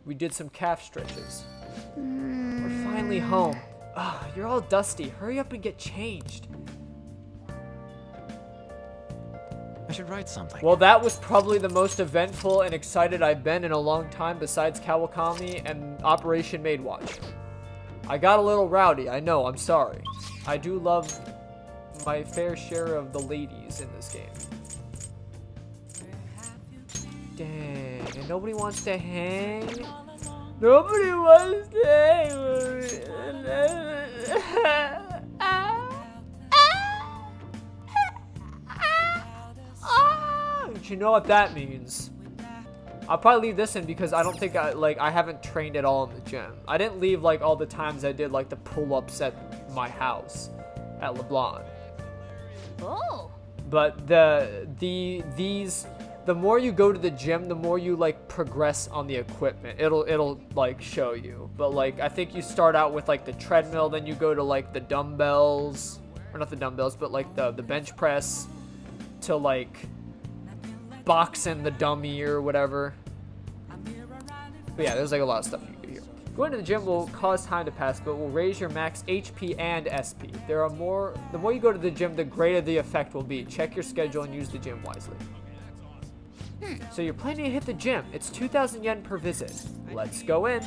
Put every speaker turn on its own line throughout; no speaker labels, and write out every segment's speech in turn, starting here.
We did some calf stretches. We're finally home. Ugh, you're all dusty. Hurry up and get changed.
I should write something.
Well, that was probably the most eventful and excited I've been in a long time besides Kawakami and Operation Maid Watch. I got a little rowdy, I know, I'm sorry. I do love my fair share of the ladies in this game. Dang, and nobody wants to hang? Nobody wants to hang. But you know what that means. I'll probably leave this in because I don't think I haven't trained at all in the gym. I didn't leave like all the times I did like the pull-ups at my house at LeBlanc.
Oh.
But the more you go to the gym, the more you like progress on the equipment. It'll like show you. But like I think you start out with like the treadmill, then you go to like the dumbbells, or not the dumbbells, but like the bench press, to like boxing the dummy or whatever. But yeah, there's like a lot of stuff you can do here. Going to the gym will cause time to pass, but will raise your max HP and SP. The more you go to the gym, the greater the effect will be. Check your schedule and use the gym wisely. So you're planning to hit the gym. It's 2,000 yen per visit. Let's go in.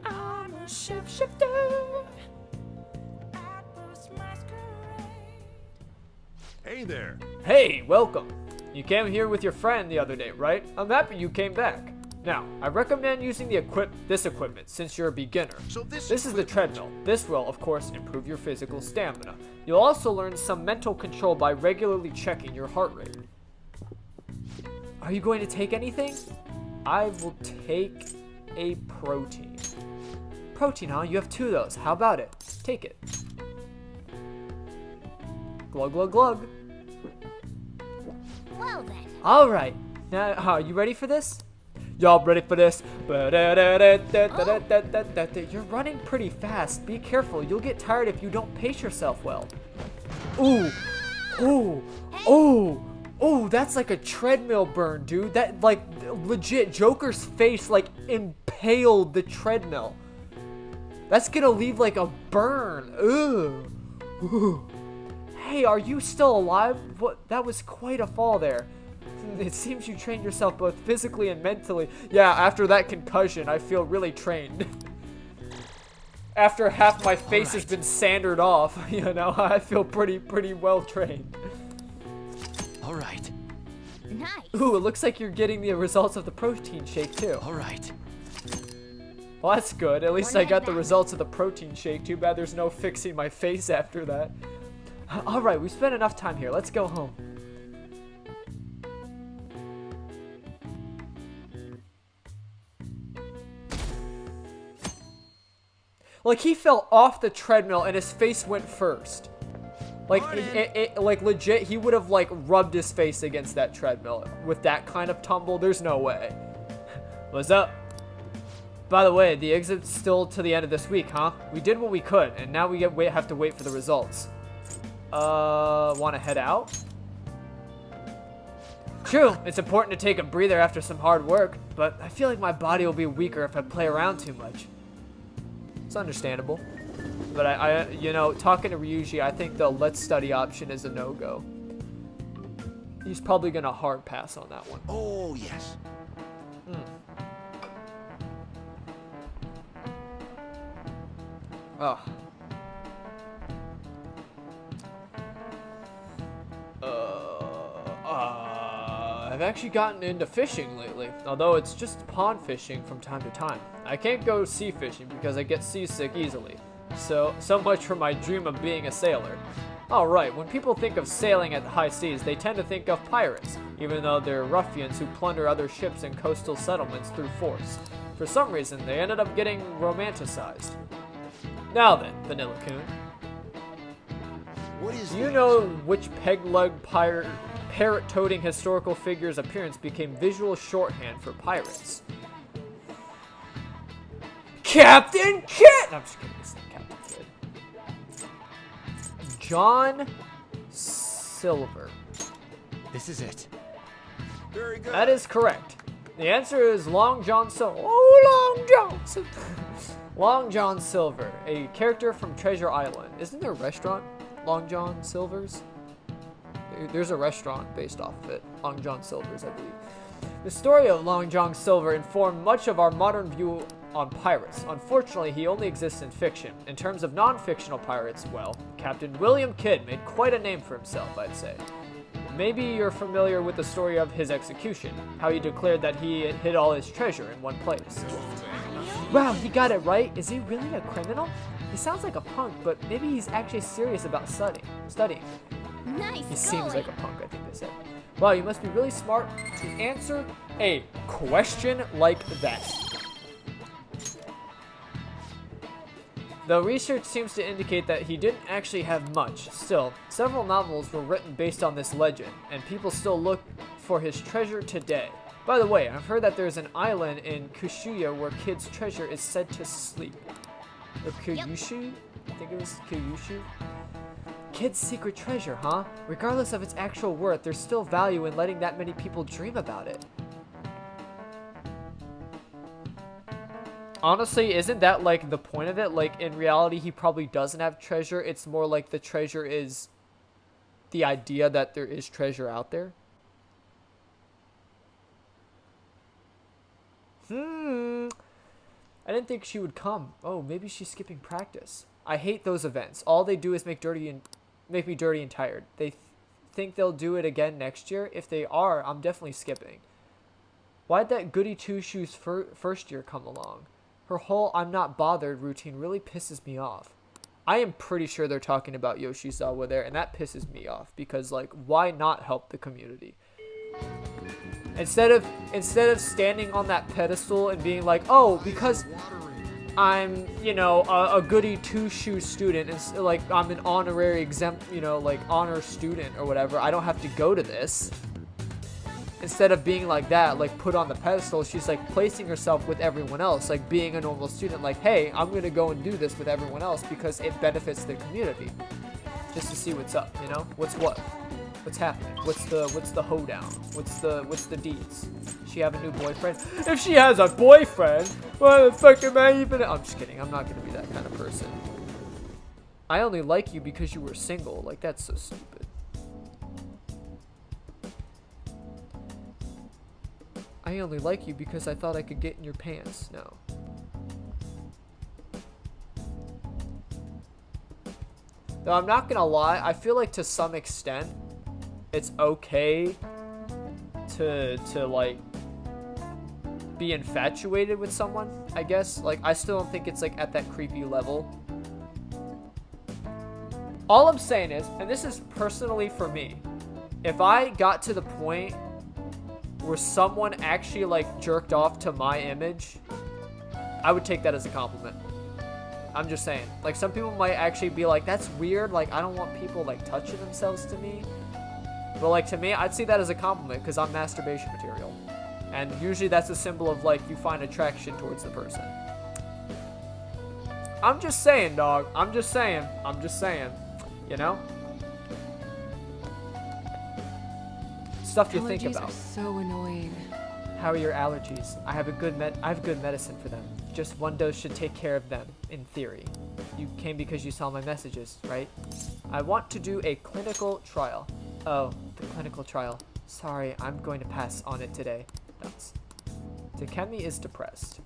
I'm a shapeshifter.
Hey there.
Hey, welcome. You came here with your friend the other day, right? I'm happy you came back. Now, I recommend using this equipment since you're a beginner.
So this
is the treadmill. This will, of course, improve your physical stamina. You'll also learn some mental control by regularly checking your heart rate. Are you going to take anything? I will take a protein. Protein, huh? You have 2 of those. How about it? Take it. Glug, glug, glug.
Well then.
All right. Now, are you ready for this? Y'all ready for this? You're running pretty fast. Be careful. You'll get tired if you don't pace yourself well. Ooh. Ooh. Ooh. Ooh, that's like a treadmill burn, dude. That, like, legit, Joker's face, like, impaled the treadmill. That's gonna leave, like, a burn. Ugh. Ooh. Hey, are you still alive? What? That was quite a fall there. It seems you trained yourself both physically and mentally. Yeah, after that concussion, I feel really trained. After half my face has been sandered off, you know, I feel pretty well trained.
All right.
Nice.
Ooh, it looks like you're getting the results of the protein shake too.
All right.
Well, that's good. At least I got the results of the protein shake. Too bad there's no fixing my face after that. All right, we spent enough time here. Let's go home. Like, he fell off the treadmill and his face went first. Like, like legit, he would have, like, rubbed his face against that treadmill. With that kind of tumble, there's no way. What's up? By the way, the exit's still to the end of this week, huh? We did what we could, and now we have to wait for the results. Want to head out? True, it's important to take a breather after some hard work, but I feel like my body will be weaker if I play around too much. It's understandable. But I you know, talking to Ryuji, I think the let's study option is a no-go. He's probably gonna hard pass on that one.
Oh, yes.
Oh. I've actually gotten into fishing lately, although it's just pond fishing from time to time. I can't go sea fishing because I get seasick easily. So much for my dream of being a sailor. Alright, when people think of sailing at the high seas, they tend to think of pirates, even though they're ruffians who plunder other ships and coastal settlements through force. For some reason, they ended up getting romanticized. Now then, Vanilla-kun.
What is
Do you know which peg-leg parrot-toting historical figure's appearance became visual shorthand for pirates? Captain Kidd! No, I'm just kidding. It's not Captain Kidd. John Silver.
This is it.
Very good.
That is correct. The answer is Long John Silver. Oh, Long John Silver. Long John Silver, a character from Treasure Island. Isn't there a restaurant? Long John Silver's? There's a restaurant based off of it. Long John Silver's, I believe. The story of Long John Silver informed much of our modern view on pirates. Unfortunately, he only exists in fiction. In terms of non-fictional pirates, well, Captain William Kidd made quite a name for himself, I'd say. Maybe you're familiar with the story of his execution, how he declared that he hid all his treasure in one place. Wow, he got it right. Is he really a criminal? He sounds like a punk, but maybe he's actually serious about studying.
Nice
He seems
going.
like a punk, I think they said. Wow, you must be really smart to answer a question like that. Though research seems to indicate that he didn't actually have much, still, several novels were written based on this legend, and people still look for his treasure today. By the way, I've heard that there's an island in Kushuya where Kidd's treasure is said to sleep. Or Kyushu? I think it was Kyushu. Kidd's secret treasure, huh? Regardless of its actual worth, there's still value in letting that many people dream about it. Honestly, isn't that like the point of it? Like in reality, he probably doesn't have treasure. It's more like the treasure is the idea that there is treasure out there. I didn't think she would come. Oh, maybe she's skipping practice. I hate those events. All they do is make me dirty and tired. They think they'll do it again next year. If they are, I'm definitely skipping. Why'd that goody two-shoes first year come along? Her whole I'm not bothered routine really pisses me off. I am pretty sure they're talking about Yoshizawa there, and that pisses me off because, like, why not help the community? Instead of standing on that pedestal and being like, oh, because I'm, you know, a goody two-shoes student, and like I'm an honorary exempt, you know, like honor student or whatever, I don't have to go to this. Instead of being like that, like put on the pedestal, she's like placing herself with everyone else, like being a normal student, like, hey, I'm gonna go and do this with everyone else because it benefits the community. Just to see what's up, you know? What's happening? What's the hoedown? What's the deeds? She have a new boyfriend? If she has a boyfriend, why the fuck am I even? I'm just kidding. I'm not gonna be that kind of person. I only like you because you were single. Like, that's so stupid. I only like you because I thought I could get in your pants. No. Though I'm not gonna lie, I feel like to some extent, it's okay to like be infatuated with someone, I guess. Like, I still don't think it's like at that creepy level. All I'm saying is, and this is personally for me, if I got to the point where someone actually like jerked off to my image, I would take that as a compliment. I'm just saying. Like, some people might actually be like, that's weird, like I don't want people like touching themselves to me. But like, to me, I'd see that as a compliment because I'm masturbation material. And usually that's a symbol of like you find attraction towards the person. I'm just saying, dog. I'm just saying. You know? Stuff you think about.
Allergies are so annoying.
How are your allergies? I have good medicine for them. Just one dose should take care of them, in theory. You came because you saw my messages, right? I want to do a clinical trial. Oh, the clinical trial. Sorry, I'm going to pass on it today. Nuts. Takemi is depressed.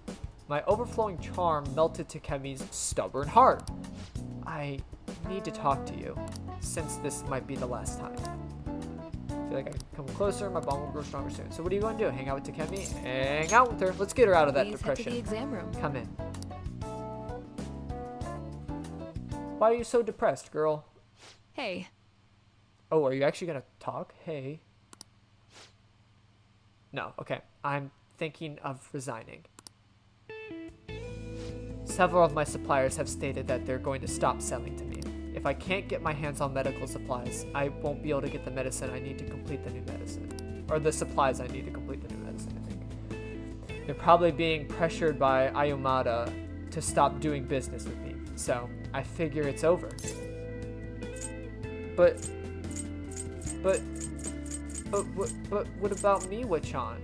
My overflowing charm melted Takemi's stubborn heart. I need to talk to you, since this might be the last time. I feel like I can come closer, my bond will grow stronger soon. So what are you going to do? Hang out with Takemi? Hang out with her. Let's get her out of that
Please
depression.
head to the exam room.
Come in. Why are you so depressed, girl?
Hey,
Oh, are you actually going to talk? Hey. No, okay. I'm thinking of resigning. Several of my suppliers have stated that they're going to stop selling to me. If I can't get my hands on medical supplies, I won't be able to get the medicine I need to complete the new medicine. Or the supplies I need to complete the new medicine, I think. They're probably being pressured by Ayumada to stop doing business with me. So, I figure it's over. But what about me, Wachan?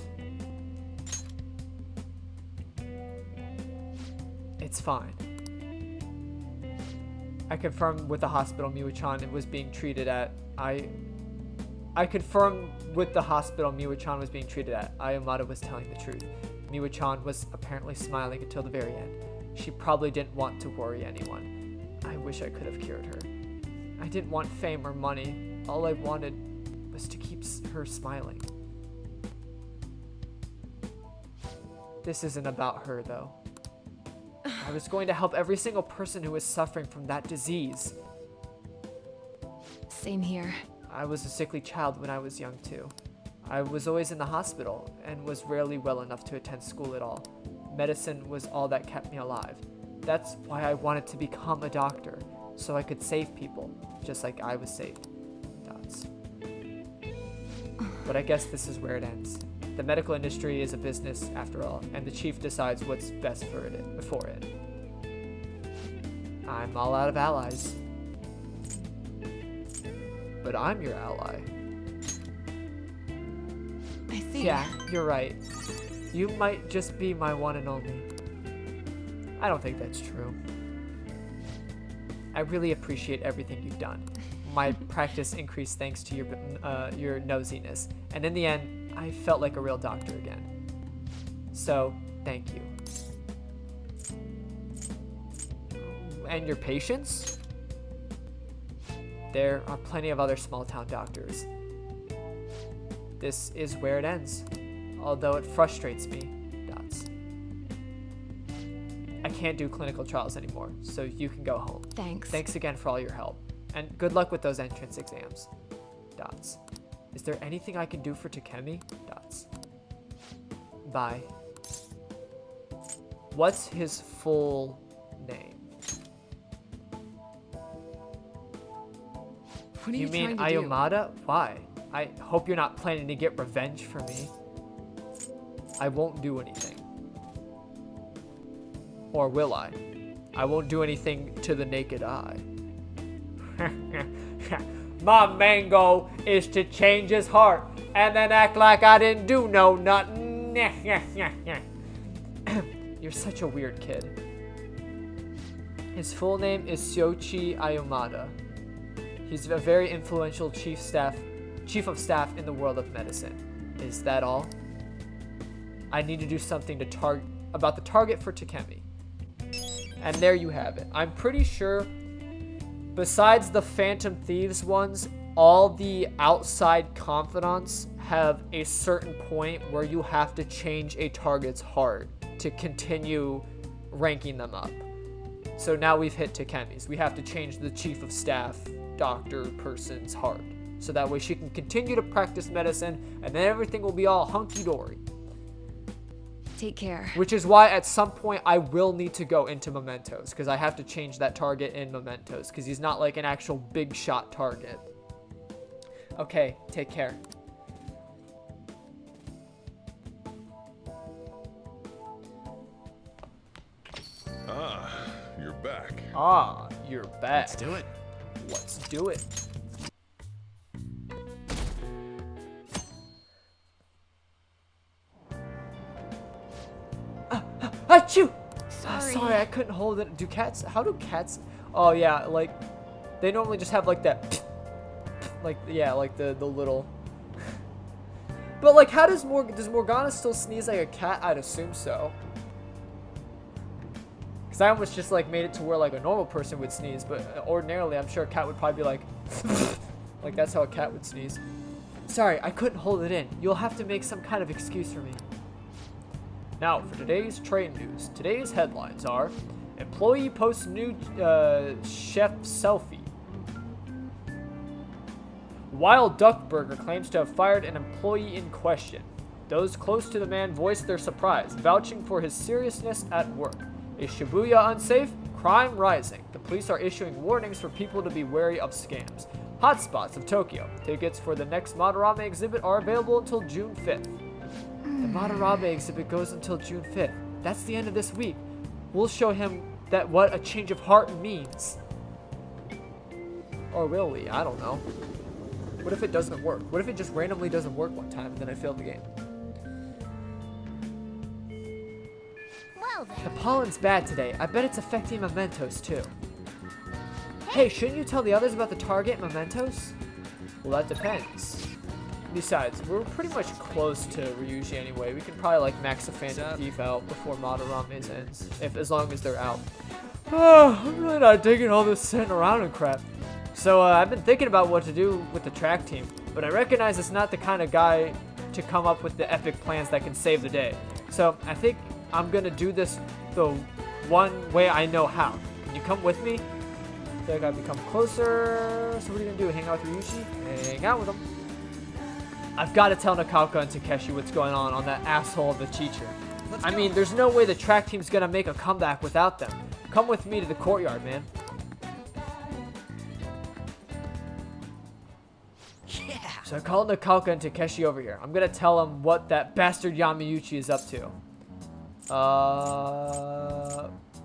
It's fine. I confirmed with the hospital Miwa-chan was being treated at. I confirmed with the hospital Miwa-chan was being treated at. Ayamada was telling the truth. Miwa-chan was apparently smiling until the very end. She probably didn't want to worry anyone. I wish I could have cured her. I didn't want fame or money. All I wanted was to keep her smiling. This isn't about her, though. I was going to help every single person who was suffering from that disease.
Same here.
I was a sickly child when I was young, too. I was always in the hospital and was rarely well enough to attend school at all. Medicine was all that kept me alive. That's why I wanted to become a doctor, so I could save people, just like I was saved. Dots. But I guess this is where it ends. The medical industry is a business, after all, and the chief decides what's best for it. I'm all out of allies. But I'm your ally.
I see.
Yeah, you're right. You might just be my one and only. I don't think that's true. I really appreciate everything you've done. My practice increased thanks to your nosiness, and in the end, I felt like a real doctor again. So, thank you. And your patience? There are plenty of other small-town doctors. This is where it ends, although it frustrates me. Dots. I can't do clinical trials anymore, so you can go home.
Thanks.
Thanks again for all your help, and good luck with those entrance exams. Dots. Is there anything I can do for Takemi? Dots. Bye. What's his full name?
What are
You
you
mean
trying to do?
Ayamada? Why? I hope you're not planning to get revenge for me. I won't do anything. Or will I? I won't do anything to the naked eye. My mango is to change his heart and then act like I didn't do no nothing. You're such a weird kid. His full name is Shoichi Ayamada. He's a very influential chief of staff in the world of medicine. Is that all? I need to do something about the target for Takemi. And there you have it. I'm pretty sure, besides the Phantom Thieves ones, all the outside confidants have a certain point where you have to change a target's heart to continue ranking them up. So now we've hit Takemi's. We have to change the chief of staff doctor person's heart, so that way she can continue to practice medicine, and then everything will be all hunky-dory.
Take care.
Which is why at some point I will need to go into Mementos, because I have to change that target in Mementos, because he's not like an actual big shot target. Okay, take care.
Ah, you're back.
Ah, you're back.
Let's do it.
Let's do it. Achoo! Sorry, I couldn't hold it. How do cats? Oh yeah, like they normally just have like that, like the little. But like, how does Morgana still sneeze like a cat? I'd assume so. Cause I almost just like made it to where like a normal person would sneeze, but ordinarily I'm sure a cat would probably be like, like that's how a cat would sneeze. Sorry, I couldn't hold it in. You'll have to make some kind of excuse for me. Now, for today's train news. Today's headlines are: employee posts new chef selfie. Wild Duck Burger claims to have fired an employee in question. Those close to the man voiced their surprise, vouching for his seriousness at work. Is Shibuya unsafe? Crime rising. The police are issuing warnings for people to be wary of scams. Hotspots of Tokyo. Tickets for the next Madarame exhibit are available until June 5th. The Madarame exhibit goes until June 5th. That's the end of this week. We'll show him that what a change of heart means. Or will we? I don't know. What if it doesn't work? What if it just randomly doesn't work one time and then I failed the game?
Well then.
The pollen's bad today. I bet it's affecting mementos too. Hey, shouldn't you tell the others about the target mementos? Well, that depends. Besides, we're pretty much close to Ryuji anyway. We can probably like max the Phantom Thief out before Madarame ends, as long as they're out. Oh, I'm really not digging all this sitting around and crap. So I've been thinking about what to do with the track team, but I recognize it's not the kind of guy to come up with the epic plans that can save the day. So I think I'm gonna do this the one way I know how. Can you come with me? I feel like I've become closer. So what are you gonna do? Hang out with Ryuji? Hang out with him. I've got to tell Nakauka and Takeshi what's going on that asshole of a teacher. I mean, there's no way the track team's gonna make a comeback without them. Come with me to the courtyard, man.
Yeah.
So I called Nakauka and Takeshi over here. I'm gonna tell them what that bastard Yamauchi is up to.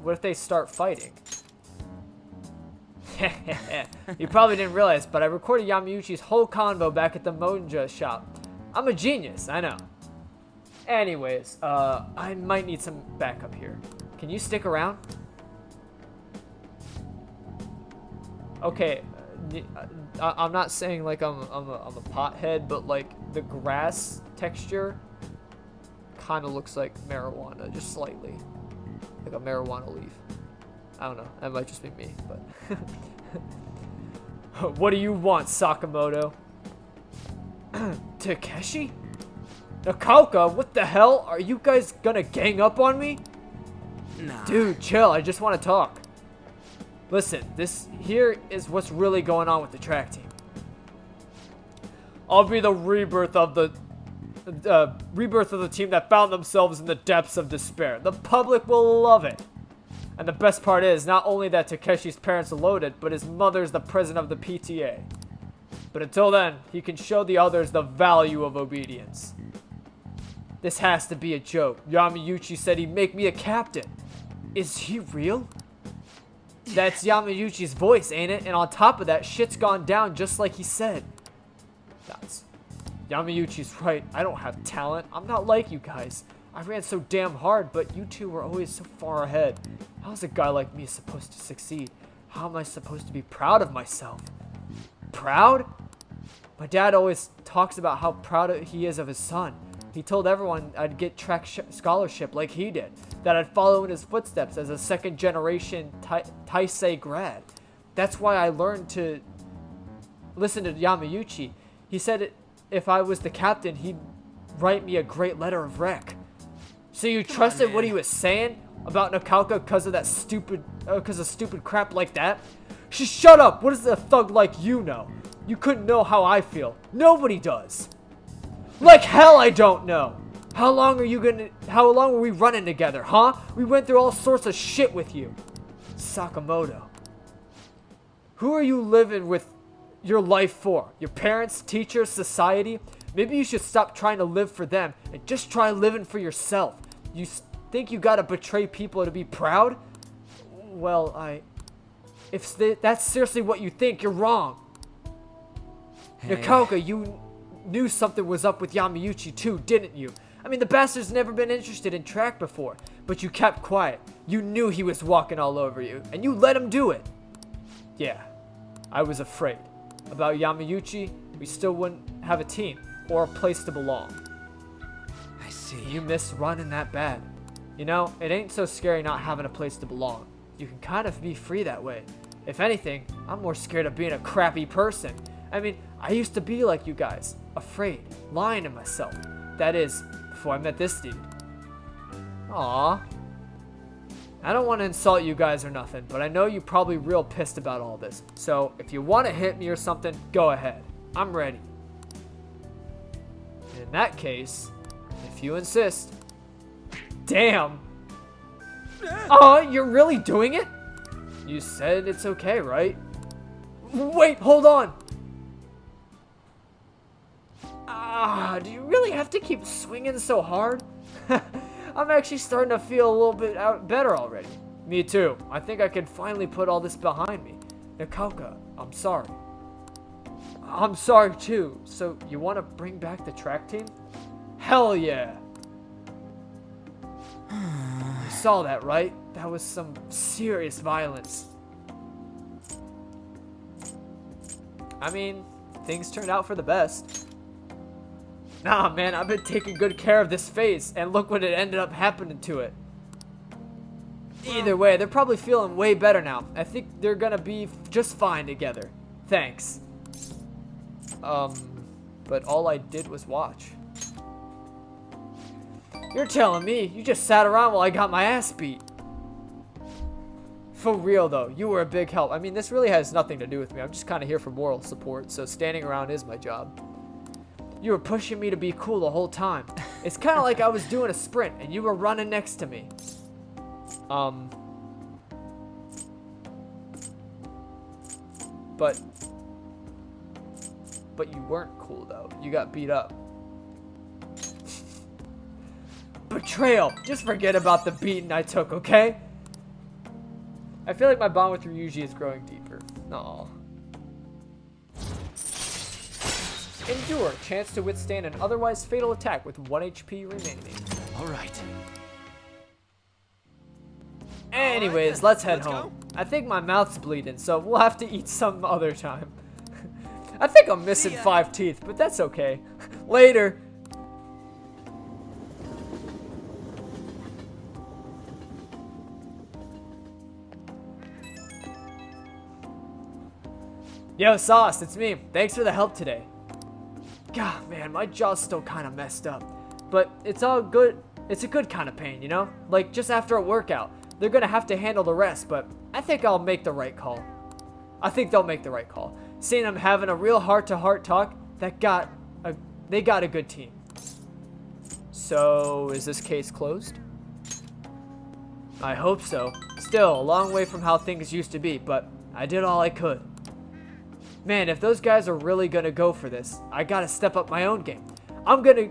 What if they start fighting? You probably didn't realize, but I recorded Yamauchi's whole convo back at the Monja shop. I'm a genius, I know. Anyways, I might need some backup here. Can you stick around? Okay, I'm not saying like I'm a pothead, but like the grass texture kind of looks like marijuana, just slightly, like a marijuana leaf. I don't know, that might just be me, but what do you want, Sakamoto? Takeshi? Nakauka, what the hell? Are you guys gonna gang up on me?
Nah.
Dude, chill, I just want to talk. Listen, this here is what's really going on with the track team. I'll be the rebirth of the team that found themselves in the depths of despair. The public will love it. And the best part is, not only that Takeshi's parents are loaded, but his mother's the president of the PTA. But until then, he can show the others the value of obedience. This has to be a joke. Yamauchi said he'd make me a captain. Is he real? That's Yamauchi's voice, ain't it? And on top of that, shit's gone down just like he said. That's... Yamauchi's right. I don't have talent. I'm not like you guys. I ran so damn hard, but you two were always so far ahead. How's a guy like me supposed to succeed? How am I supposed to be proud of myself? Proud? My dad always talks about how proud he is of his son. He told everyone I'd get track scholarship like he did, that I'd follow in his footsteps as a second-generation Taisei grad. That's why I learned to listen to Yamauchi. He said if I was the captain, he'd write me a great letter of rec. So you trusted what he was saying about Nakauka because of that stupid crap like that? Shut up! What does a thug like you know? You couldn't know how I feel. Nobody does. Like hell I don't know. How long were we running together, huh? We went through all sorts of shit with you. Sakamoto. Who are you living with your life for? Your parents, teachers, society? Maybe you should stop trying to live for them and just try living for yourself. You think you gotta betray people to be proud? Well, if that's seriously what you think, you're wrong.
Hey.
Nakauka, you knew something was up with Yamauchi too, didn't you? I mean, the bastard's never been interested in track before, but you kept quiet. You knew he was walking all over you, and you let him do it. Yeah, I was afraid. About Yamauchi, we still wouldn't have a team or a place to belong.
I see.
You miss running that bad. You know, it ain't so scary not having a place to belong. You can kind of be free that way. If anything, I'm more scared of being a crappy person. I mean, I used to be like you guys, afraid, lying to myself. That is, before I met this dude. Aww. I don't want to insult you guys or nothing, but I know you're probably real pissed about all this. So, if you want to hit me or something, go ahead. I'm ready. In that case, if you insist. Damn! Oh, you're really doing it? You said it's okay, right? Wait, hold on! Do you really have to keep swinging so hard? I'm actually starting to feel a little bit better already. Me too. I think I can finally put all this behind me. Nakauka, I'm sorry. I'm sorry too. So, you want to bring back the track team? Hell yeah! You saw that, right? That was some serious violence. I mean, things turned out for the best. Nah, man, I've been taking good care of this face, and look what it ended up happening to it. Either way, they're probably feeling way better now. I think they're gonna be just fine together. Thanks. But all I did was watch. You're telling me you just sat around while I got my ass beat. For real though, you were a big help. I mean, this really has nothing to do with me. I'm just kind of here for moral support, so standing around is my job. You were pushing me to be cool the whole time. It's kind of like I was doing a sprint and you were running next to me. But you weren't cool though. You got beat up. Betrayal! Just forget about the beating I took, okay? I feel like my bond with Ryuji is growing deeper. Aww. Endure. Chance to withstand an otherwise fatal attack with 1 HP remaining.
All right.
Anyways, let's head home. I think my mouth's bleeding, so we'll have to eat some other time. I think I'm missing 5 teeth, but that's okay. Later. Yo, Sauce, it's me. Thanks for the help today. God, man, my jaw's still kind of messed up. But it's all good. It's a good kind of pain, you know? Like, just after a workout. They're gonna have to handle the rest, but I think I'll make the right call. I think they'll make the right call. Seeing them having a real heart-to-heart talk, they got a good team. So, is this case closed? I hope so. Still, a long way from how things used to be, but I did all I could. Man, if those guys are really gonna go for this, I gotta step up my own game. I'm gonna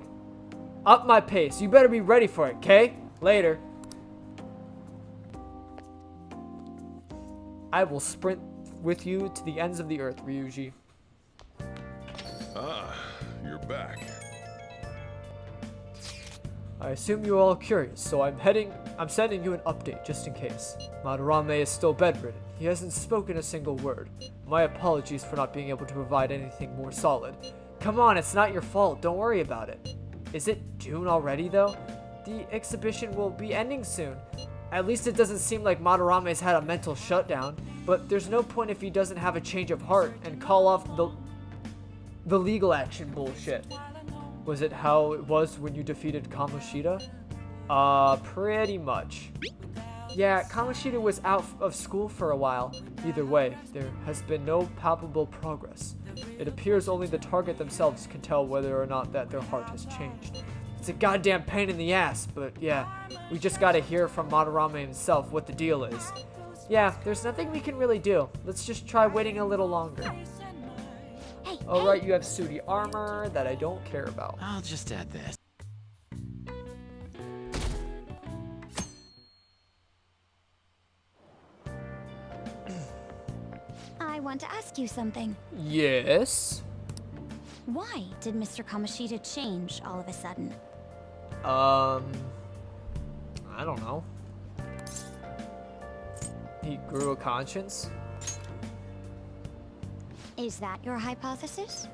up my pace. You better be ready for it, okay? Later. I will sprint with you to the ends of the earth, Ryuji.
Ah, you're back.
I assume you're all curious, so I'm sending you an update just in case. Madarame is still bedridden. He hasn't spoken a single word. My apologies for not being able to provide anything more solid. Come on, it's not your fault. Don't worry about it. Is it June already, though? The exhibition will be ending soon. At least it doesn't seem like Madarame's had a mental shutdown, but there's no point if he doesn't have a change of heart and call off the legal action bullshit. Was it how it was when you defeated Kamoshida? Pretty much. Yeah, Kamoshida was out of school for a while. Either way, there has been no palpable progress. It appears only the target themselves can tell whether or not that their heart has changed. It's a goddamn pain in the ass, but yeah, we just gotta hear from Madarame himself what the deal is. Yeah, there's nothing we can really do. Let's just try waiting a little longer.
Hey,
Alright, you have Sooty armor that I don't care about.
I'll just add this.
I want to ask you something.
Yes?
Why did Mr. Kamoshida change all of a sudden?
I don't know. He grew a conscience?
Is that your hypothesis?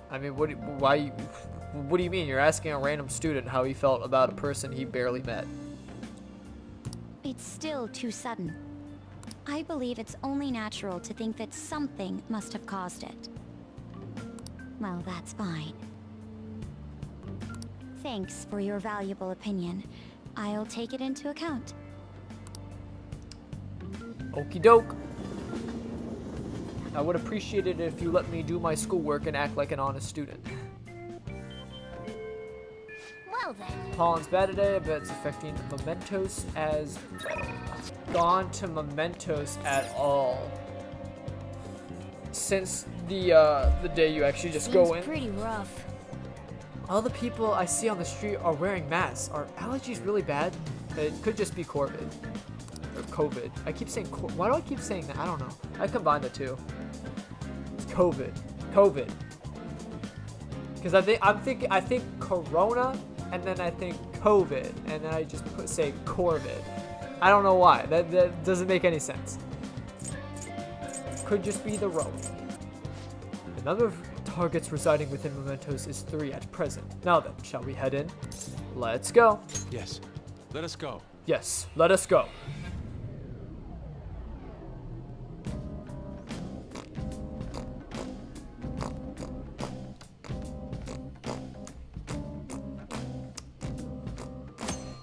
I mean, what do you mean? You're asking a random student how he felt about a person he barely met.
It's still too sudden. I believe it's only natural to think that something must have caused it. Well, that's fine. Thanks for your valuable opinion. I'll take it into account.
Okie doke. I would appreciate it if you let me do my schoolwork and act like an honest student.
Well then.
Pollen's bad today. I bet it's affecting Mementos as well. Gone to Mementos at all. Since the day you actually just go in.
Pretty rough.
All the people I see on the street are wearing masks. Are allergies really bad? It could just be COVID. Or COVID. I keep saying why do I keep saying that? I don't know. I combined the two. It's COVID. Because I think Corona and then I think COVID, and then I just say Corvid. I don't know why. That doesn't make any sense. Could just be the rolling. The number of targets residing within mementos is 3 at present. Now then, shall we head in? Let's go.
Yes. Let us go.
Yes, let us go.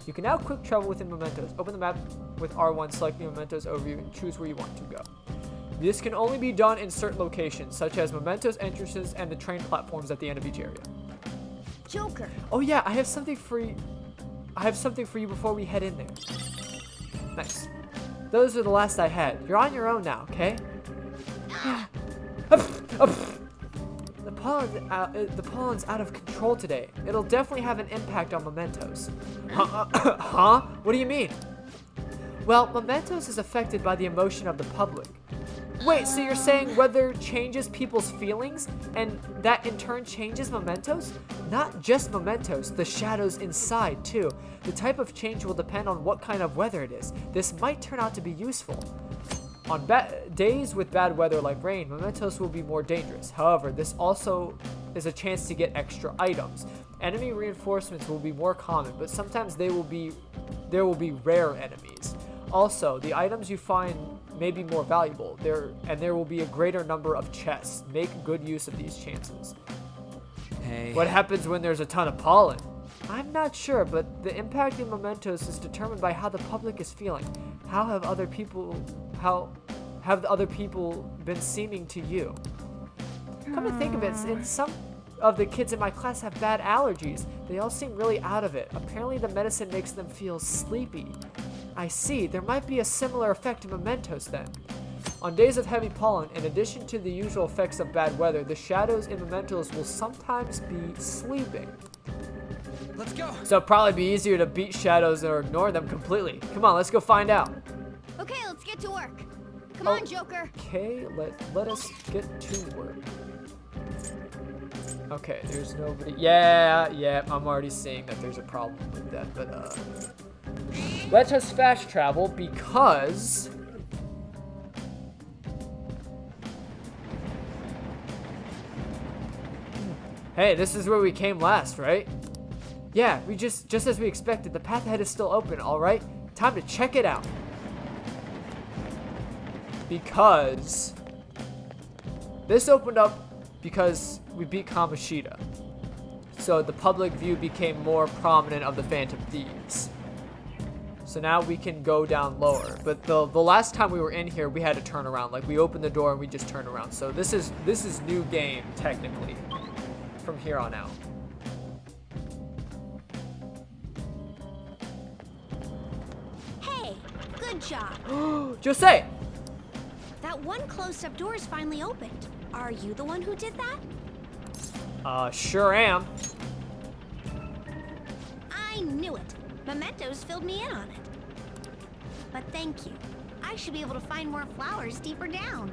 You can now quick travel within mementos. Open the map with R1, select the mementos overview, and choose where you want to go. This can only be done in certain locations, such as mementos entrances and the train platforms at the end of each area.
Joker.
Oh yeah, I have something for you. I have something for you before we head in there. Nice. Those are the last I had. You're on your own now, okay? The pollen's out of control today. It'll definitely have an impact on mementos. Huh? What do you mean? Well, mementos is affected by the emotion of the public. Wait, so you're saying weather changes people's feelings, and that in turn changes mementos? Not just mementos, the shadows inside too. The type of change will depend on what kind of weather it is. This might turn out to be useful. On days with bad weather like rain, mementos will be more dangerous. However, this also is a chance to get extra items. Enemy reinforcements will be more common, but sometimes there will be rare enemies. Also, the items you find may be more valuable, there will be a greater number of chests. Make good use of these chances.
Hey.
What happens when there's a ton of pollen? I'm not sure, but the impact in mementos is determined by how the public is feeling. How have the other people been seeming to you? Come to think of it, some of the kids in my class have bad allergies. They all seem really out of it. Apparently the medicine makes them feel sleepy. I see, there might be a similar effect to mementos then. On days of heavy pollen, in addition to the usual effects of bad weather, the shadows in mementos will sometimes be sleeping.
Let's go.
So it'll probably be easier to beat shadows or ignore them completely. Come on, let's go find out.
Okay, let's get to work. Come on, Joker.
Okay, let us get to work. Okay, there's nobody. Yeah, I'm already seeing that there's a problem with that, but let us fast travel because hey, this is where we came last, right? Yeah, we just as we expected. The path ahead is still open, all right? Time to check it out. Because this opened up because we beat Kamoshida. So the public view became more prominent of the Phantom Thieves. So now we can go down lower. But the last time we were in here, we had to turn around. Like we opened the door and we just turned around. So this is new game technically from here on out.
Hey, good job.
Jose!
That one closed-up door is finally opened. Are you the one who did that?
Sure am.
I knew it. Mementos filled me in on it. But thank you. I should be able to find more flowers deeper down.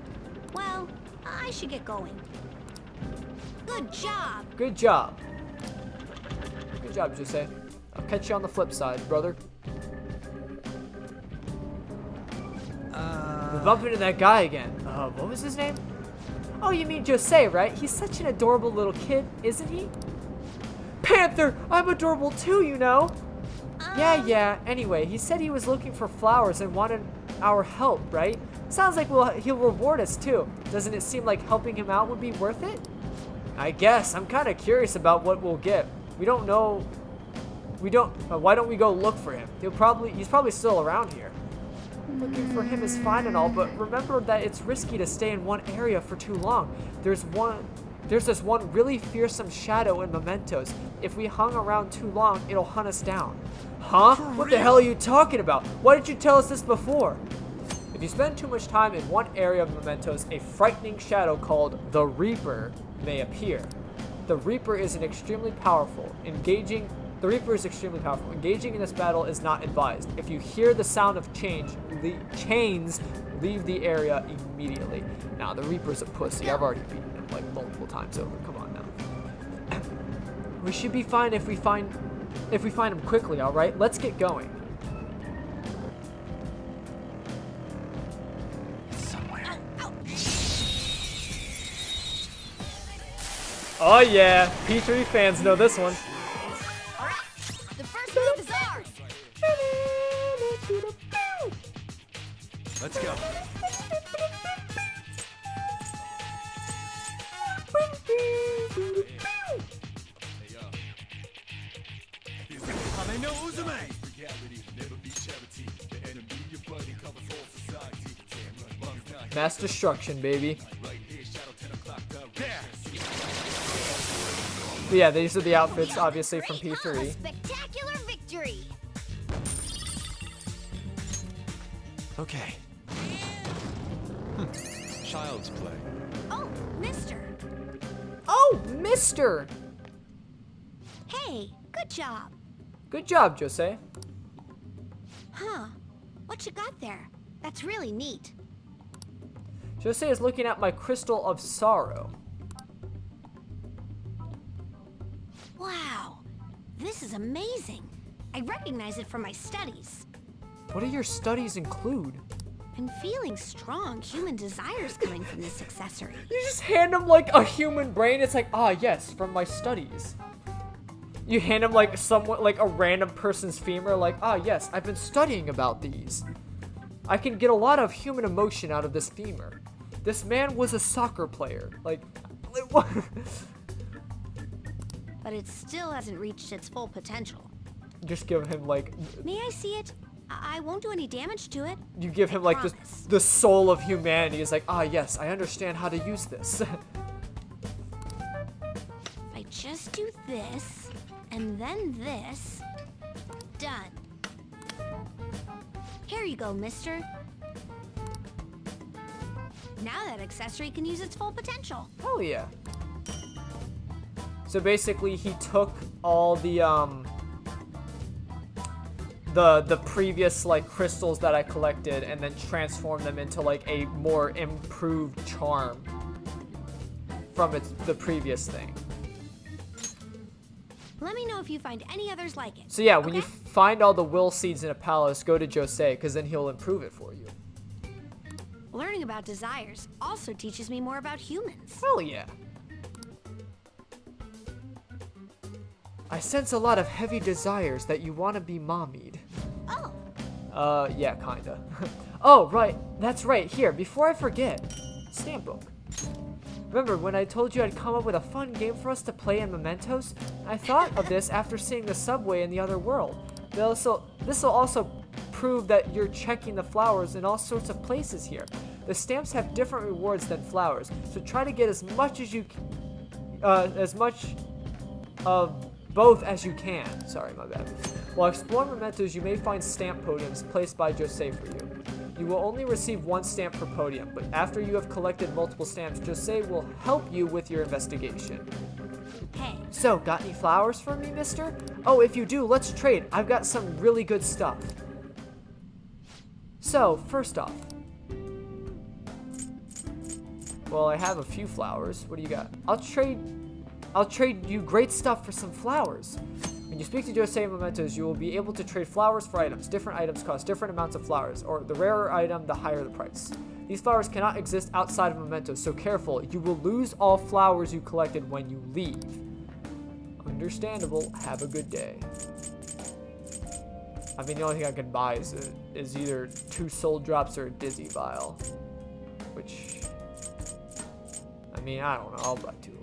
Well, I should get going. Good job.
Good job. Good job, Jose. I'll catch you on the flip side, brother. We bump into that guy again. What was his name? Oh, you mean Jose, right? He's such an adorable little kid, isn't he? Panther! I'm adorable too, you know! Yeah. Anyway, he said he was looking for flowers and wanted our help, right? Sounds like he'll reward us too. Doesn't it seem like helping him out would be worth it? I guess. I'm kind of curious about what we'll get. We don't know. Why don't we go look for him? He's probably still around here. Looking for him is fine and all, but remember that it's risky to stay in one area for too long. There's this one really fearsome shadow in mementos. If we hung around too long, it'll hunt us down. Huh? What the hell are you talking about? Why didn't you tell us this before? If you spend too much time in one area of mementos, a frightening shadow called the Reaper may appear. The Reaper is extremely powerful. Engaging in this battle is not advised. If you hear the sound of chains, leave the area immediately. Now, the Reaper's a pussy. I've already beaten him like multiple times over. Come on now. We should be fine if we find if we find him quickly, all right? Let's get going.
Somewhere.
Oh yeah, P3 fans know this one.
Alright, the first move is ours.
Let's go.
Mass destruction, baby. But yeah, these are the outfits, obviously, from
Great,
P3.
a spectacular victory.
Okay. Child's play.
Oh, mister.
Oh, mister!
Hey, good job.
Good job, Jose.
Huh. What you got there? That's really neat.
Jose is looking at my crystal of sorrow.
Wow. This is amazing. I recognize it from my studies.
What do your studies include?
I'm feeling strong human desires coming from this accessory.
You just hand him like a human brain. It's like, ah, yes, from my studies. You hand him like somewhat like a random person's femur, like, ah, yes, I've been studying about these. I can get a lot of human emotion out of this femur. This man was a soccer player. Like what?
But it still hasn't reached its full potential.
Just give him like,
May I see it? I won't do any damage to it.
you give him like
Promise.
the soul of humanity. It's like, ah, yes, I understand how to use this.
If I just do this, and then this, done. Here you go, mister. Now that accessory can use its full potential.
Hell yeah. So basically he took all the previous like crystals that I collected and then transformed them into like a more improved charm from the previous thing.
Let me know if you find any others like it.
So yeah, when you
okay?
find all the will seeds in a palace, go to Jose, because then he'll improve it for you.
Learning about desires also teaches me more about humans.
Hell yeah. I sense a lot of heavy desires that you want to be mommied.
Oh,
Yeah, kinda. Oh, right. That's right. Here, before I forget. Stamp book. Remember when I told you I'd come up with a fun game for us to play in Mementos? I thought of this after seeing the subway in the other world. This will also prove that you're checking the flowers in all sorts of places here. The stamps have different rewards than flowers, so try to get as much of both as you can. Sorry, my bad. While exploring Mementos, you may find stamp podiums placed by Jose for you. You will only receive one stamp per podium, but after you have collected multiple stamps, Jose will help you with your investigation.
hey,
So, got any flowers for me, mister? Oh, if you do, let's trade. I've got some really good stuff. So, first off. Well, I have a few flowers. What do you got? I'll trade you great stuff for some flowers. When you speak to Jose in Mementos, you will be able to trade flowers for items. Different items cost different amounts of flowers, or the rarer item, the higher the price. These flowers cannot exist outside of Mementos, so careful. You will lose all flowers you collected when you leave. Understandable. Have a good day. I mean, the only thing I can buy is either 2 soul drops or a dizzy vial. Which, I mean, I don't know. I'll buy 2.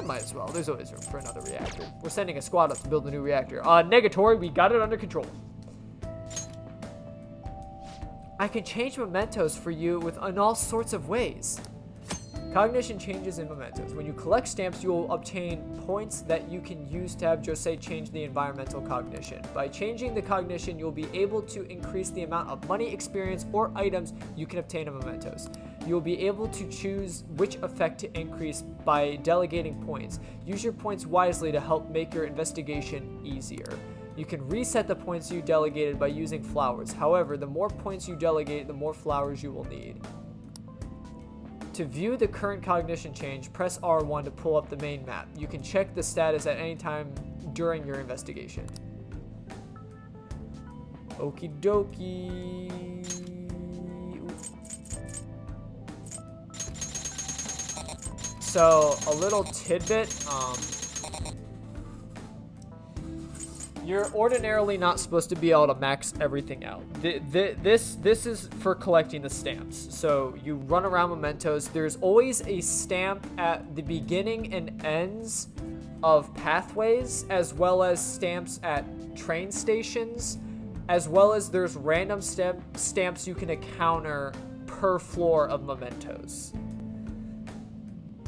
Might as well. There's always room for another reactor. We're sending a squad up to build a new reactor. Negatory, we got it under control. I can change mementos for you in all sorts of ways. Cognition changes in mementos. When you collect stamps, you will obtain points that you can use to have Jose change the environmental cognition. By changing the cognition, you'll be able to increase the amount of money, experience, or items you can obtain in mementos. You'll be able to choose which effect to increase by delegating points. Use your points wisely to help make your investigation easier. You can reset the points you delegated by using flowers. However, the more points you delegate, the more flowers you will need. To view the current cognition change, press R1 to pull up the main map. You can check the status at any time during your investigation. Okie dokie. So, a little tidbit, you're ordinarily not supposed to be able to max everything out. This is for collecting the stamps. So you run around mementos. There's always a stamp at the beginning and ends of pathways, as well as stamps at train stations, as well as there's random stamps you can encounter per floor of mementos.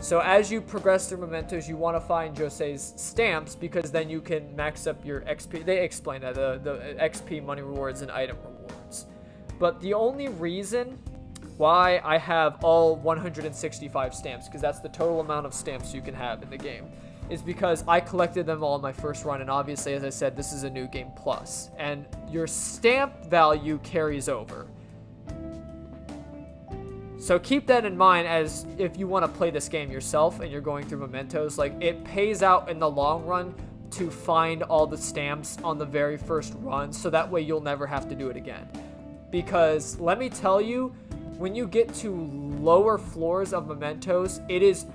So as you progress through mementos, you want to find Jose's stamps because then you can max up your XP. They explain that, the XP, money rewards, and item rewards. But the only reason why I have all 165 stamps, because that's the total amount of stamps you can have in the game, is because I collected them all in my first run, and obviously, as I said, this is a new game plus. And your stamp value carries over. So keep that in mind as if you want to play this game yourself and you're going through mementos. Like, it pays out in the long run to find all the stamps on the very first run, so that way you'll never have to do it again. Because let me tell you, when you get to lower floors of mementos, it is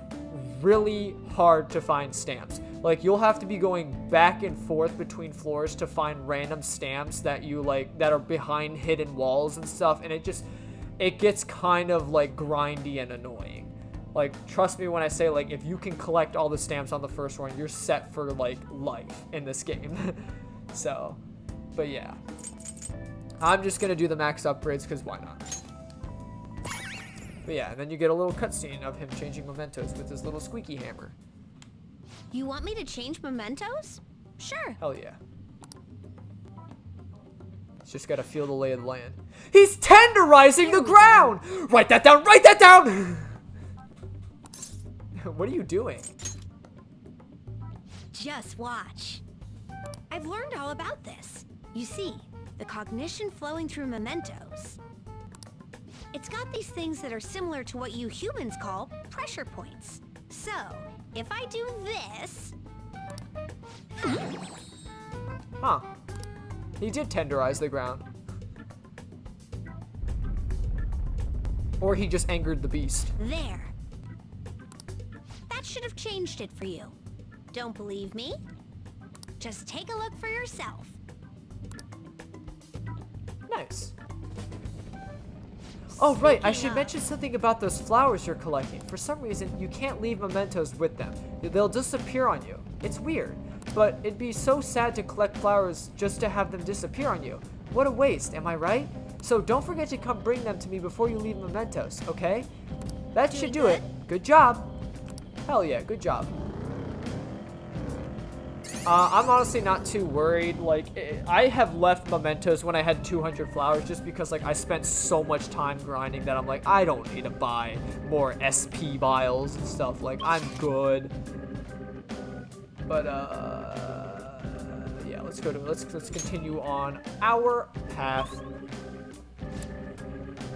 really hard to find stamps. Like, you'll have to be going back and forth between floors to find random stamps that you like, that are behind hidden walls and stuff, and it gets kind of like grindy and annoying. Like, trust me when I say, like, if you can collect all the stamps on the first one, you're set for like life in this game. So, but yeah, I'm just gonna do the max upgrades because why not? But yeah, and then you get a little cutscene of him changing mementos with his little squeaky hammer.
You want me to change mementos? Sure.
Hell yeah. Just gotta feel the lay of the land. He's tenderizing the ground! Write that down! Write that down! What are you doing?
Just watch. I've learned all about this. You see, the cognition flowing through mementos. It's got these things that are similar to what you humans call pressure points. So, if I do this...
Huh. He did tenderize the ground. Or he just angered the beast.
There. That should have changed it for you. Don't believe me? Just take a look for yourself.
Nice. Oh, right. I should mention something about those flowers you're collecting. For some reason, you can't leave mementos with them. They'll disappear on you. It's weird. But it'd be so sad to collect flowers just to have them disappear on you. What a waste, am I right? So don't forget to come bring them to me before you leave mementos, okay? That should do it. Good job. Hell yeah, good job. I'm honestly not too worried. Like, I have left mementos when I had 200 flowers just because, like, I spent so much time grinding that I'm like, I don't need to buy more SP vials and stuff. Like, I'm good. But, yeah, let's continue on our path.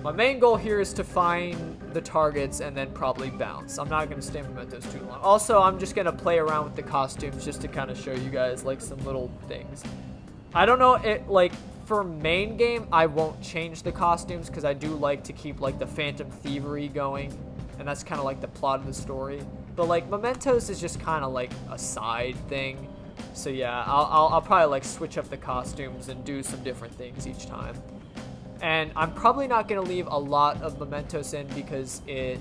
My main goal here is to find the targets and then probably bounce. I'm not going to stay in mementos too long. Also, I'm just going to play around with the costumes just to kind of show you guys, like, some little things. I don't know, like, for main game, I won't change the costumes because I do like to keep, like, the phantom thievery going. And that's kind of like the plot of the story. But, like, mementos is just kind of like a side thing. So, yeah, I'll probably, like, switch up the costumes and do some different things each time. And I'm probably not going to leave a lot of mementos in because it's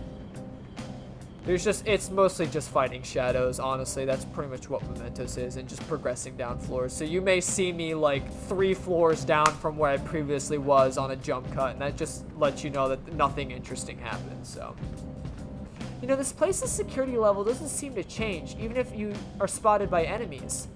mostly just fighting shadows, honestly. That's pretty much what mementos is, and just progressing down floors. So you may see me like 3 floors down from where I previously was on a jump cut, and that just lets you know that nothing interesting happens, so. You know, this place's security level doesn't seem to change, even if you are spotted by enemies.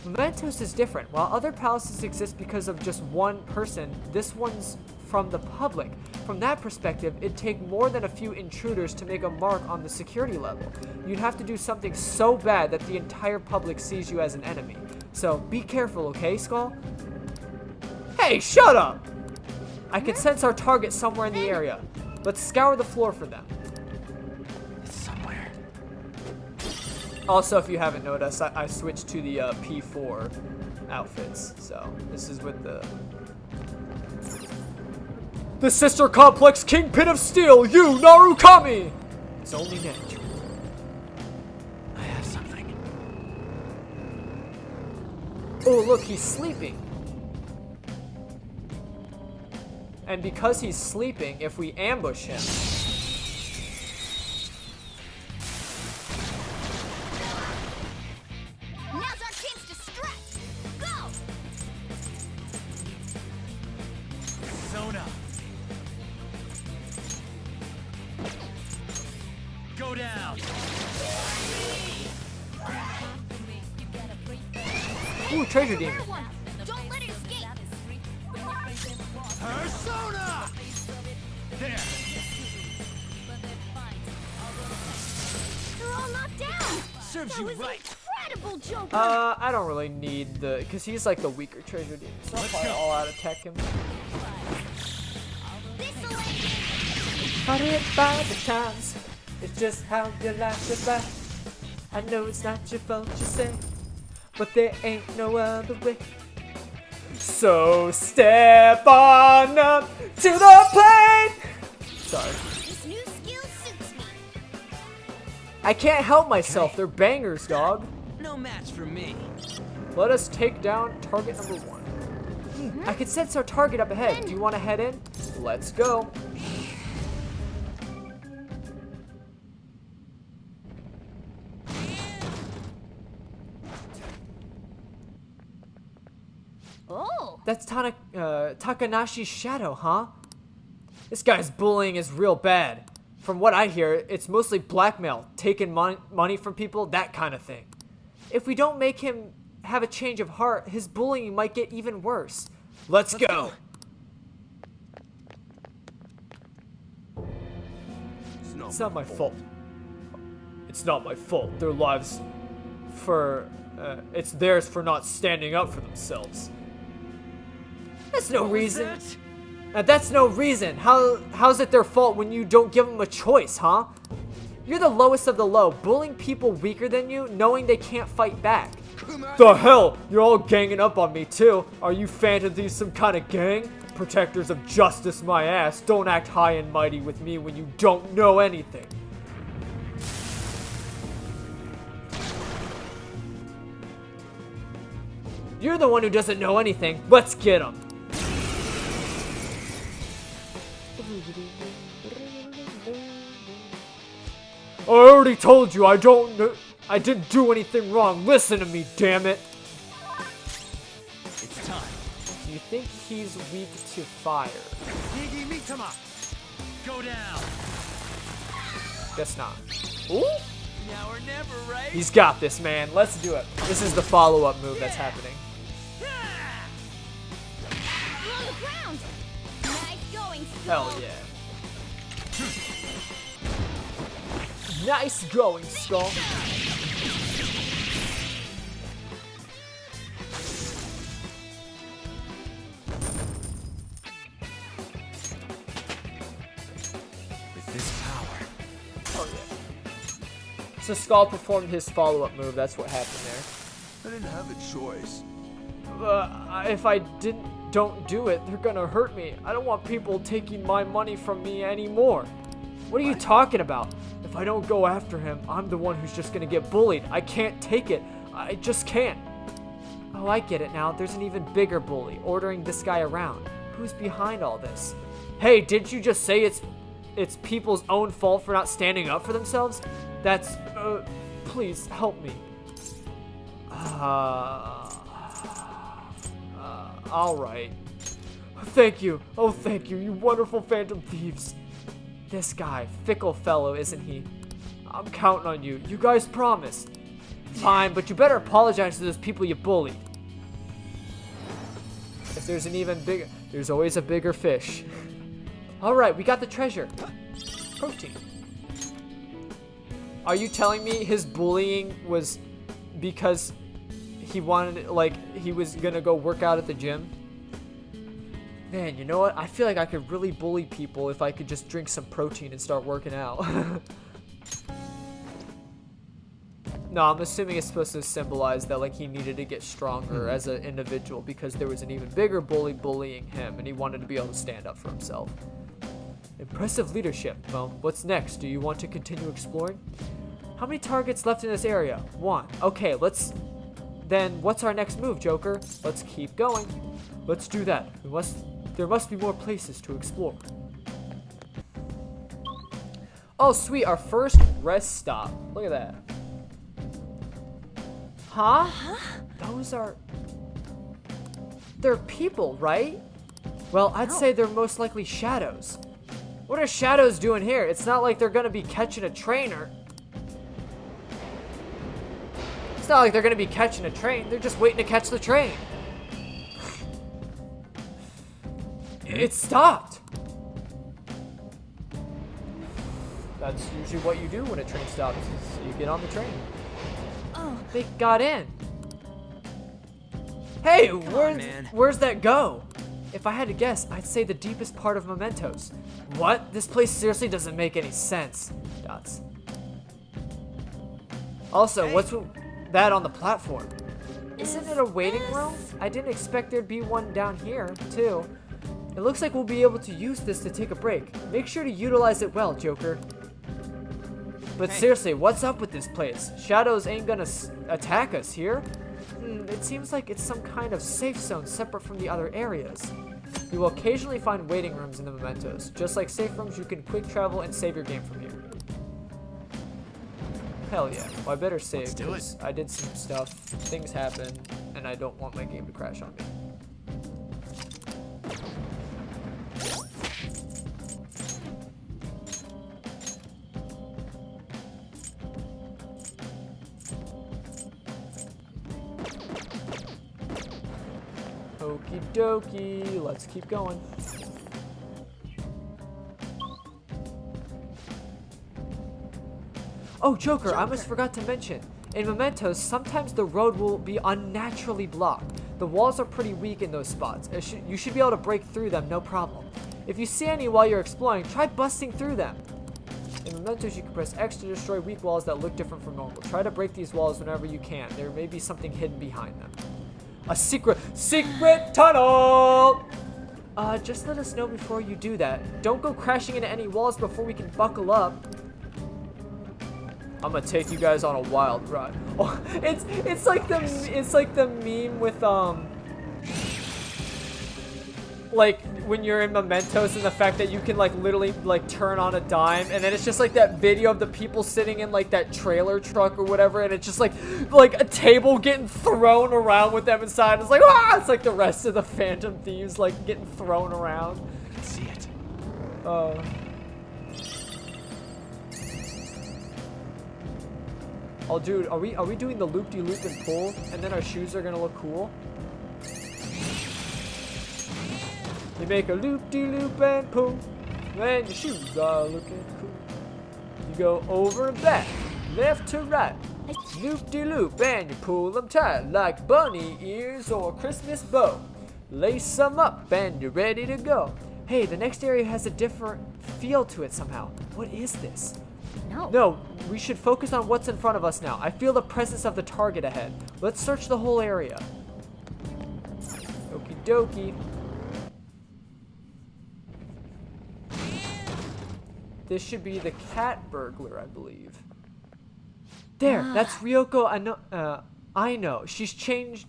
Mementos is different. While other palaces exist because of just one person, this one's from the public. From that perspective, it'd take more than a few intruders to make a mark on the security level. You'd have to do something so bad that the entire public sees you as an enemy. So be careful, okay, Skull? Hey, shut up! I can sense our target somewhere in the area. Let's scour the floor for them. Also, if you haven't noticed, I switched to the P4 outfits. So this is with the Sister Complex Kingpin of Steel, you Narukami! It's only natural.
I have something.
Oh, look, he's sleeping. And because he's sleeping, if we ambush him...
Now's our chance to strike. Go!
Zona. Go down.
Ooh, treasure demon.
Don't let it escape.
Persona. There.
They're all knocked down.
Serves
That
you
was
right.
incredible, Joker.
I don't really need the... Because he's like the weaker treasure demon. So I'll
Let's
probably
go.
all out attack him.
This'll end.
Got it by the times. It's just how you like to buy. I know it's not your fault, you say, but there ain't no other way. So step on up to the plate. Sorry.
This new skill suits me.
I can't help myself. They're bangers, dog.
No match for me.
Let us take down target number 1. I can sense our target up ahead. Do you want to head in? Let's go.
Oh.
That's Takanashi's shadow, huh? This guy's bullying is real bad. From what I hear, it's mostly blackmail, taking money from people, that kind of thing. If we don't make him have a change of heart, his bullying might get even worse. Let's go. It's not my fault. It's not my fault. Their lives it's theirs for not standing up for themselves. That's no reason. That's no reason. How's it their fault when you don't give them a choice, huh? You're the lowest of the low, bullying people weaker than you, knowing they can't fight back. The hell? You're all ganging up on me too. Are you Phantom Thieves some kind of gang? Protectors of justice, my ass. Don't act high and mighty with me when you don't know anything. You're the one who doesn't know anything. Let's get him. I already told you I didn't do anything wrong. Listen to me, damn it.
It's time.
Do you think he's weak to fire?
Gigi Mitama. Go down.
Guess not. Ooh.
Now or never, right?
He's got this, man. Let's do it. This is the follow-up move that's happening.
You're on the ground. Nice going,
Hell yeah. Nice going, Skull.
With this power.
Oh yeah. So Skull performed his follow-up move. That's what happened there.
I didn't have a choice.
If I don't do it, they're gonna hurt me. I don't want people taking my money from me anymore. What are you talking about? If I don't go after him, I'm the one who's just gonna get bullied. I can't take it. I just can't. Oh, I get it now. There's an even bigger bully ordering this guy around. Who's behind all this? Hey, didn't you just say it's people's own fault for not standing up for themselves? That's, please help me. Alright. Thank you. Oh, thank you, you wonderful Phantom Thieves. This guy, fickle fellow, isn't he? I'm counting on you. You guys promised. Fine, but you better apologize to those people you bullied. If there's an even bigger, there's always a bigger fish. Alright, we got the treasure. Protein. Are you telling me his bullying was because he wanted, like, he was gonna go work out at the gym? Man, you know what? I feel like I could really bully people if I could just drink some protein and start working out. No, I'm assuming it's supposed to symbolize that like he needed to get stronger as an individual because there was an even bigger bully bullying him, and he wanted to be able to stand up for himself. Impressive leadership. Well, what's next? Do you want to continue exploring? How many targets left in this area? 1. Okay, then what's our next move, Joker? Let's keep going. Let's do that. There must be more places to explore. Oh, sweet, our first rest stop. Look at that. Huh? They're people, right? Well, I'd say they're most likely shadows. What are shadows doing here? It's not like they're gonna be catching a train or... It's not like they're gonna be catching a train. They're just waiting to catch the train. It stopped. That's usually what you do when a train stops. Is you get on the train.
Oh,
They got in. Hey,
man.
where's that go? If I had to guess, I'd say the deepest part of Mementos. What? This place seriously doesn't make any sense. Dots. Also, what's with that on the platform? Isn't it a waiting room? I didn't expect there'd be one down here, too. It looks like we'll be able to use this to take a break. Make sure to utilize it well, Joker. But seriously, what's up with this place? Shadows ain't gonna attack us here. It seems like it's some kind of safe zone separate from the other areas. You will occasionally find waiting rooms in the Mementos. Just like safe rooms, you can quick travel and save your game from here. Hell yeah. Well, I better save,
Let's do it.
'cause I did some stuff, things happen, and I don't want my game to crash on me. Okie dokie, let's keep going. Oh, Joker, I almost forgot to mention. In Mementos, sometimes the road will be unnaturally blocked. The walls are pretty weak in those spots. You should be able to break through them, no problem. If you see any while you're exploring, try busting through them. In Mementos, you can press X to destroy weak walls that look different from normal. Try to break these walls whenever you can. There may be something hidden behind them. A secret tunnel! Just let us know before you do that. Don't go crashing into any walls before we can buckle up. I'm gonna take you guys on a wild ride. Oh, it's like the meme with like when you're in Mementos and the fact that you can like literally like turn on a dime, and then it's just like that video of the people sitting in like that trailer truck or whatever, and it's just like a table getting thrown around with them inside. It's like it's like the rest of the Phantom Thieves like getting thrown around.
I can see it.
Oh, dude, are we doing the loop-de-loop and pull, and then our shoes are gonna look cool? You make a loop-de-loop and pull, and your shoes are looking cool. You go over and back, left to right, loop-de-loop, and you pull them tight like bunny ears or a Christmas bow. Lace them up, and you're ready to go. Hey, the next area has a different feel to it somehow. What is this? No, we should focus on what's in front of us now. I feel the presence of the target ahead. Let's search the whole area. Okie dokie. This should be the cat burglar, I believe. There, that's Ryoko. I know. She's changed.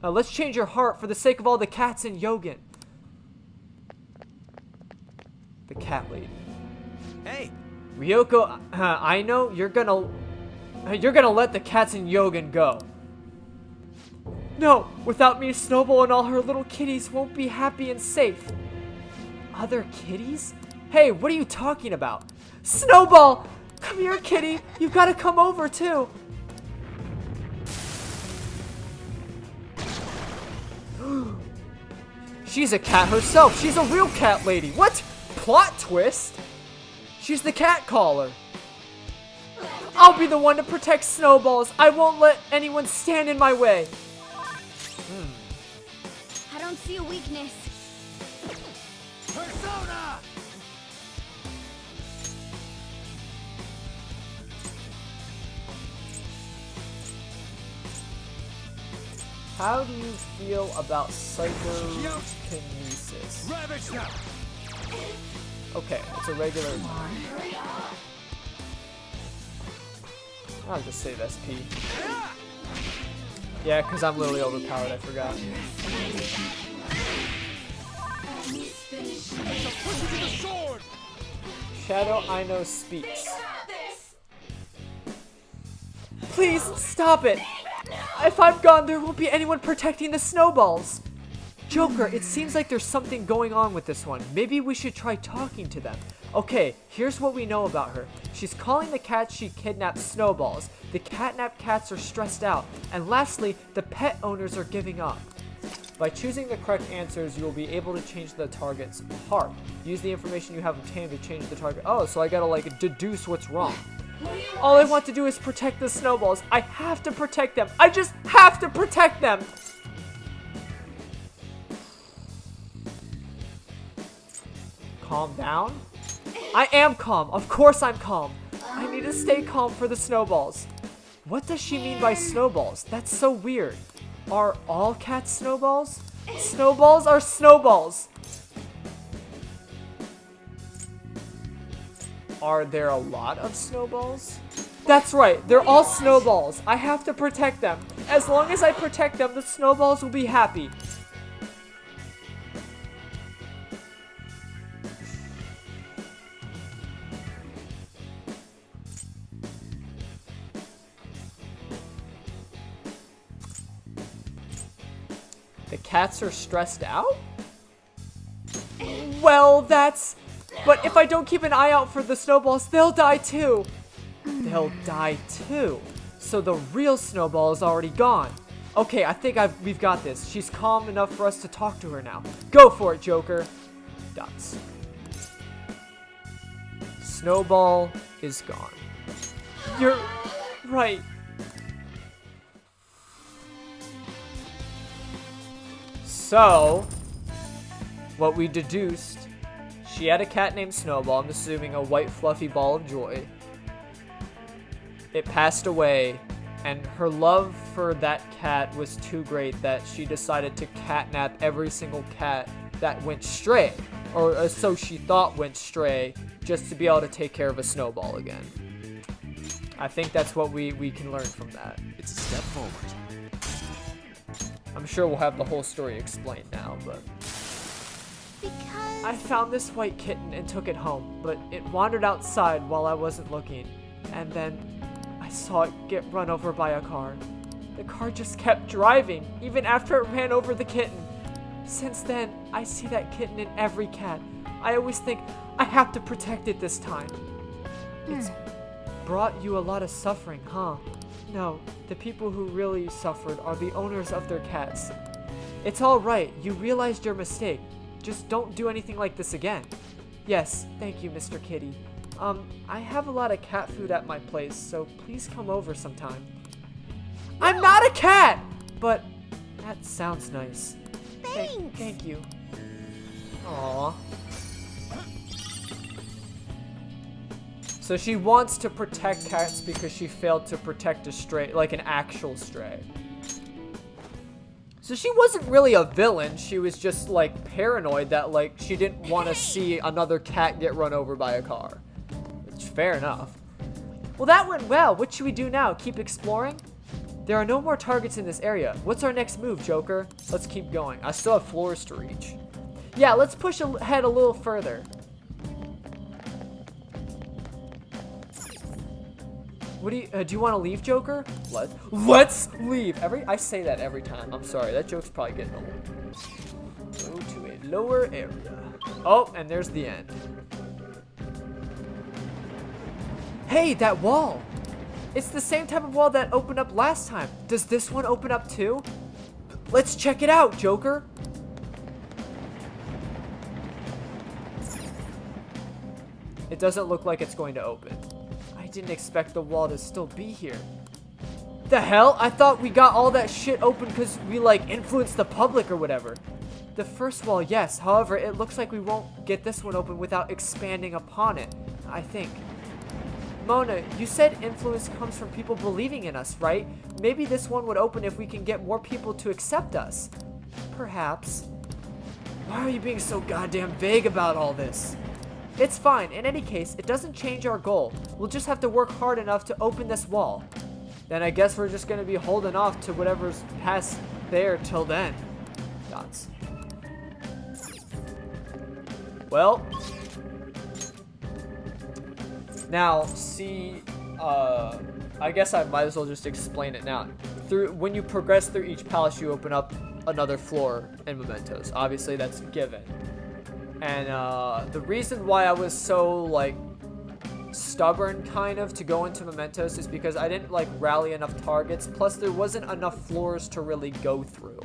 Let's change her heart for the sake of all the cats in Yogen. The cat lady.
Hey,
Ryoko, I know you're gonna let the cats in Yogen go. No, without me, Snowball and all her little kitties won't be happy and safe. Other kitties? Hey, what are you talking about? Snowball! Come here, kitty. You've got to come over, too. She's a cat herself. She's a real cat lady. What? Plot twist? She's the cat caller. I'll be the one to protect Snowballs. I won't let anyone stand in my way.
I don't see a weakness.
Persona!
How do you feel about psychokinesis?
Ravage now!
Okay, it's a regular attack. I'll just save SP. Yeah, because I'm literally overpowered, I forgot. Shadow I know speaks. Please, stop it! If I'm gone, there won't be anyone protecting the snowballs! Joker, it seems like there's something going on with this one. Maybe we should try talking to them. Okay, here's what we know about her. She's calling the cats she kidnapped snowballs. The catnapped cats are stressed out. And lastly, the pet owners are giving up. By choosing the correct answers, you will be able to change the target's heart. Use the information you have obtained to change the target. Oh, so I gotta like deduce what's wrong. All I want to do is protect the snowballs. I have to protect them. I just have to protect them. Calm down. I am calm. Of course I'm calm. I need to stay calm for the snowballs. What does she mean by snowballs? That's so weird. Are all cats snowballs? Snowballs are snowballs. Are there a lot of snowballs? That's right, they're all snowballs. I have to protect them. As long as I protect them, the snowballs will be happy. The cats are stressed out? Well, that's... But if I don't keep an eye out for the snowballs, they'll die too. They'll die too. So the real snowball is already gone. Okay, I think we've got this. She's calm enough for us to talk to her now. Go for it, Joker. Dots. Snowball is gone. You're right. So, what we deduced, she had a cat named Snowball, I'm assuming a white fluffy ball of joy. It passed away, and her love for that cat was too great that she decided to catnap every single cat that went stray, or so she thought went stray, just to be able to take care of a snowball again. I think that's what we can learn from that.
It's a step forward.
I'm sure we'll have the whole story explained now, but...
Because...
I found this white kitten and took it home, but it wandered outside while I wasn't looking, and then I saw it get run over by a car. The car just kept driving, even after it ran over the kitten. Since then, I see that kitten in every cat. I always think, I have to protect it this time. It's brought you a lot of suffering, huh? No, the people who really suffered are the owners of their cats. It's all right, you realized your mistake. Just don't do anything like this again. Yes, thank you, Mr. Kitty. I have a lot of cat food at my place, so please come over sometime. I'm not a cat! But that sounds nice.
Thanks.
Thank you. Aww. So she wants to protect cats because she failed to protect a stray, like an actual stray. So she wasn't really a villain, she was just like paranoid that like she didn't want to see another cat get run over by a car. Which, fair enough. Well, that went well. What should we do now? Keep exploring? There are no more targets in this area. What's our next move, Joker? Let's keep going. I still have floors to reach. Yeah, let's push ahead a little further. What do you want to leave, Joker? Let's leave. I say that every time. I'm sorry. That joke's probably getting old. Go to a lower area. Oh, and there's the end. Hey, that wall. It's the same type of wall that opened up last time. Does this one open up too? Let's check it out, Joker. It doesn't look like it's going to open. I didn't expect the wall to still be here. The hell? I thought we got all that shit open because we like influenced the public or whatever. The first wall, yes. However, it looks like we won't get this one open without expanding upon it, I think. Mona, you said influence comes from people believing in us, right? Maybe this one would open if we can get more people to accept us. Perhaps. Why are you being so goddamn vague about all this? It's fine. In any case, it doesn't change our goal. We'll just have to work hard enough to open this wall. Then I guess we're just going to be holding off to whatever's past there till then. Dots. Well. Now, see, I guess I might as well just explain it now. When you progress through each palace, you open up another floor in Mementos. Obviously, that's given. And the reason why I was so, like, stubborn, kind of, to go into Mementos is because I didn't, like, rally enough targets. Plus, there wasn't enough floors to really go through.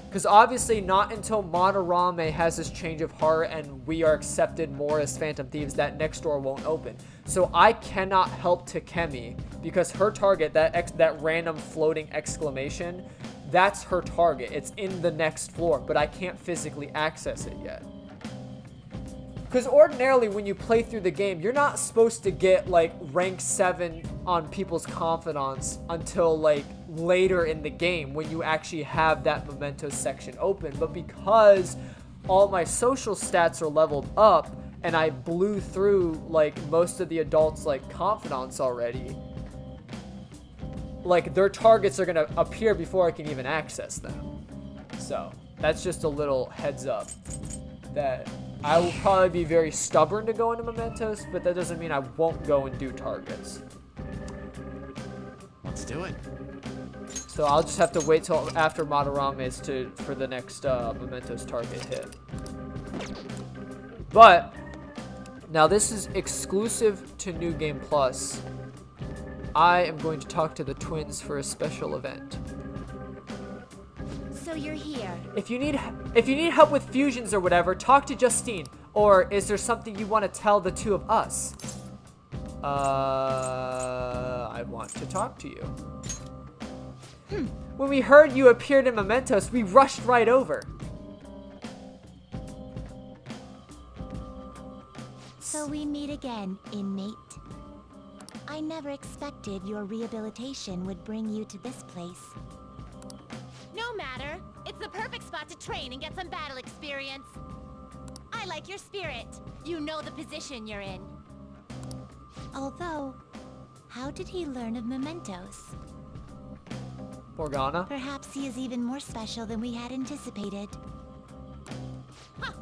Because obviously not until Madarame has this change of heart and we are accepted more as Phantom Thieves, that next door won't open. So I cannot help Takemi because her target, that random floating exclamation, that's her target. It's in the next floor, but I can't physically access it yet. Because ordinarily when you play through the game, you're not supposed to get like rank 7 on people's confidants until like later in the game when you actually have that Mementos section open. But because all my social stats are leveled up and I blew through like most of the adults like confidants already, like their targets are going to appear before I can even access them. So that's just a little heads up that I will probably be very stubborn to go into Mementos, but that doesn't mean I won't go and do targets.
Let's do it.
So I'll just have to wait till after Madarame's for the next Mementos target hit. But now this is exclusive to New Game Plus. I am going to talk to the twins for a special event.
So you're here.
If you need help with fusions or whatever, talk to Justine. Or is there something you want to tell the two of us? I want to talk to you. When we heard you appeared in Mementos, we rushed right over.
So we meet again, inmate. I never expected your rehabilitation would bring you to this place.
No matter. It's the perfect spot to train and get some battle experience. I like your spirit. You know the position you're in.
Although, how did he learn of Mementos?
Morgana?
Perhaps he is even more special than we had anticipated.
Huh.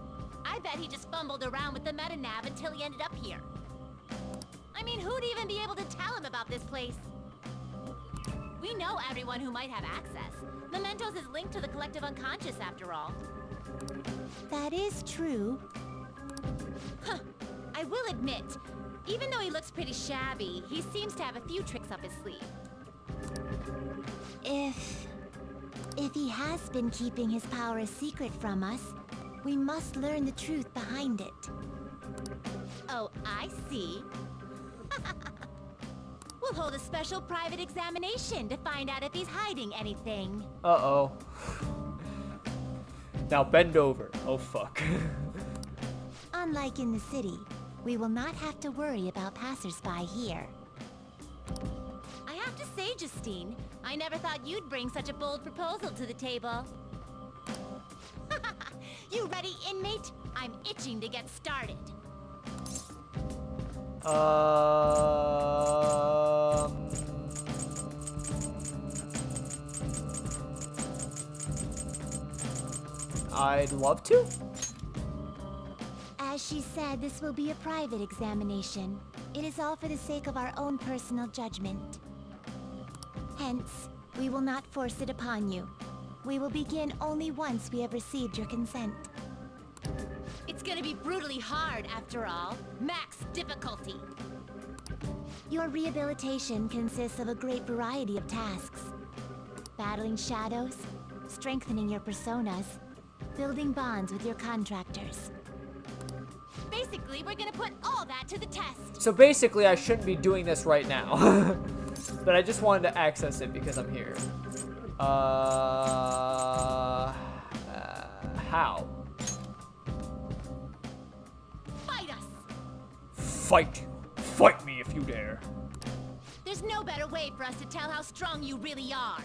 I bet he just fumbled around with the meta-nav until he ended up here. I mean, who'd even be able to tell him about this place? We know everyone who might have access. Mementos is linked to the collective unconscious, after all.
That is true.
Huh. I will admit, even though he looks pretty shabby, he seems to have a few tricks up his sleeve.
If he has been keeping his power a secret from us, we must learn the truth behind it.
Oh, I see. We'll hold a special private examination to find out if he's hiding anything.
Uh-oh. Now bend over. Oh, fuck.
Unlike in the city, we will not have to worry about passersby here.
I have to say, Justine, I never thought you'd bring such a bold proposal to the table. You ready, inmate? I'm itching to get started.
I'd love to.
As she said, this will be a private examination. It is all for the sake of our own personal judgment. Hence, we will not force it upon you. We will begin only once we have received your consent.
It's gonna be brutally hard, after all. Max difficulty.
Your rehabilitation consists of a great variety of tasks. Battling shadows, strengthening your personas, building bonds with your contractors.
Basically, we're gonna put all that to the test.
So basically, I shouldn't be doing this right now. But I just wanted to access it because I'm here. How?
Fight us!
Fight you. Fight me if you dare.
better way for us to tell how strong you really are.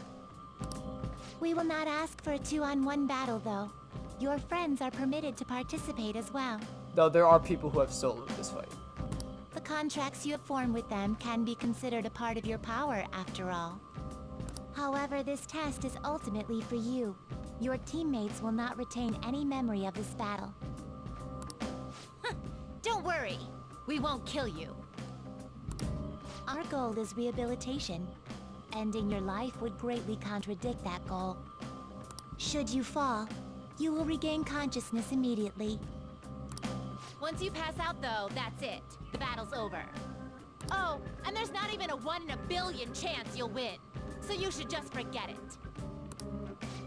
We will not ask for a 2-on-1 battle, though. Your friends are permitted to participate as well.
Though there are people who have soloed this fight.
The contracts you have formed with them can be considered a part of your power, after all. However, this test is ultimately for you. Your teammates will not retain any memory of this battle.
Don't worry. We won't kill you.
Our goal is rehabilitation. Ending your life would greatly contradict that goal. Should you fall, you will regain consciousness immediately.
Once you pass out, though, that's it. The battle's over. Oh, and there's not even a 1 in a billion chance you'll win. So you should just forget it.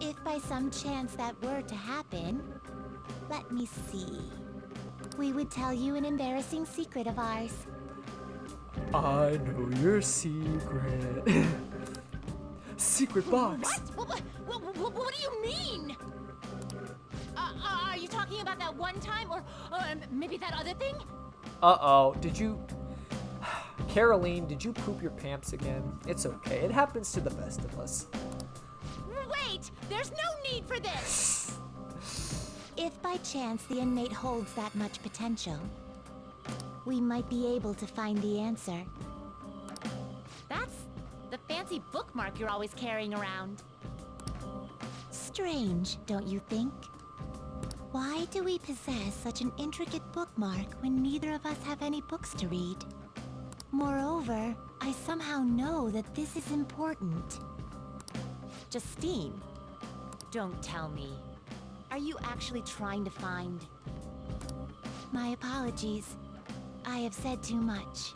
If by some chance that were to happen, let me see. We would tell you an embarrassing secret of ours.
I know your secret. Secret box.
What do you mean? Are you talking about that one time, or maybe that other thing?
Uh-oh, did you... Caroline, did you poop your pants again? It's okay, it happens to the best of us.
Wait, there's no need for this!
If by chance the inmate holds that much potential, we might be able to find the answer.
That's the fancy bookmark you're always carrying around.
Strange, don't you think? Why do we possess such an intricate bookmark when neither of us have any books to read? Moreover, I somehow know that this is important.
Justine, don't tell me. Are you actually trying to find...
My apologies. I have said too much.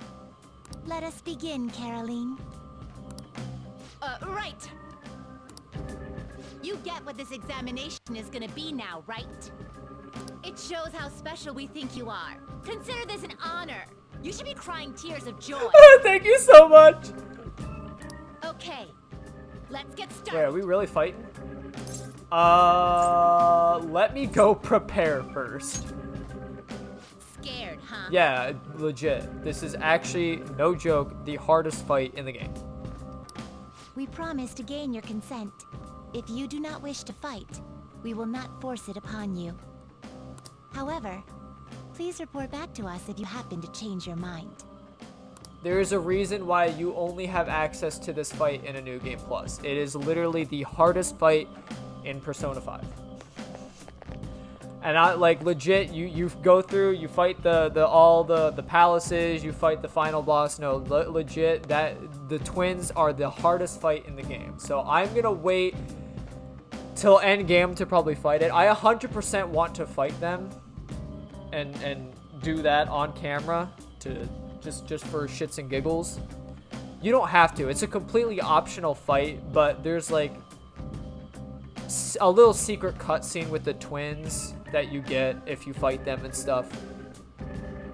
Let us begin, Caroline.
Right. You get what this examination is gonna be now, right? It shows how special we think you are. Consider this an honor. You should be crying tears of joy.
Thank you so much.
Okay, let's get
Wait,
started.
are we really fighting? Let me go prepare first.
Scared, huh?
Yeah, legit. This is actually, no joke, the hardest fight in the game.
We promise to gain your consent. If you do not wish to fight, we will not force it upon you. However, please report back to us if you happen to change your mind.
There is a reason why you only have access to this fight in a New Game Plus. It is literally the hardest fight in Persona 5. And I like legit, you go through, you fight all the palaces, you fight the final boss. No, legit, that the twins are the hardest fight in the game. So I'm gonna wait till end game to probably fight it. I 100% want to fight them and do that on camera to just for shits and giggles. You don't have to. It's a completely optional fight, but there's like a little secret cutscene with the twins that you get if you fight them and stuff.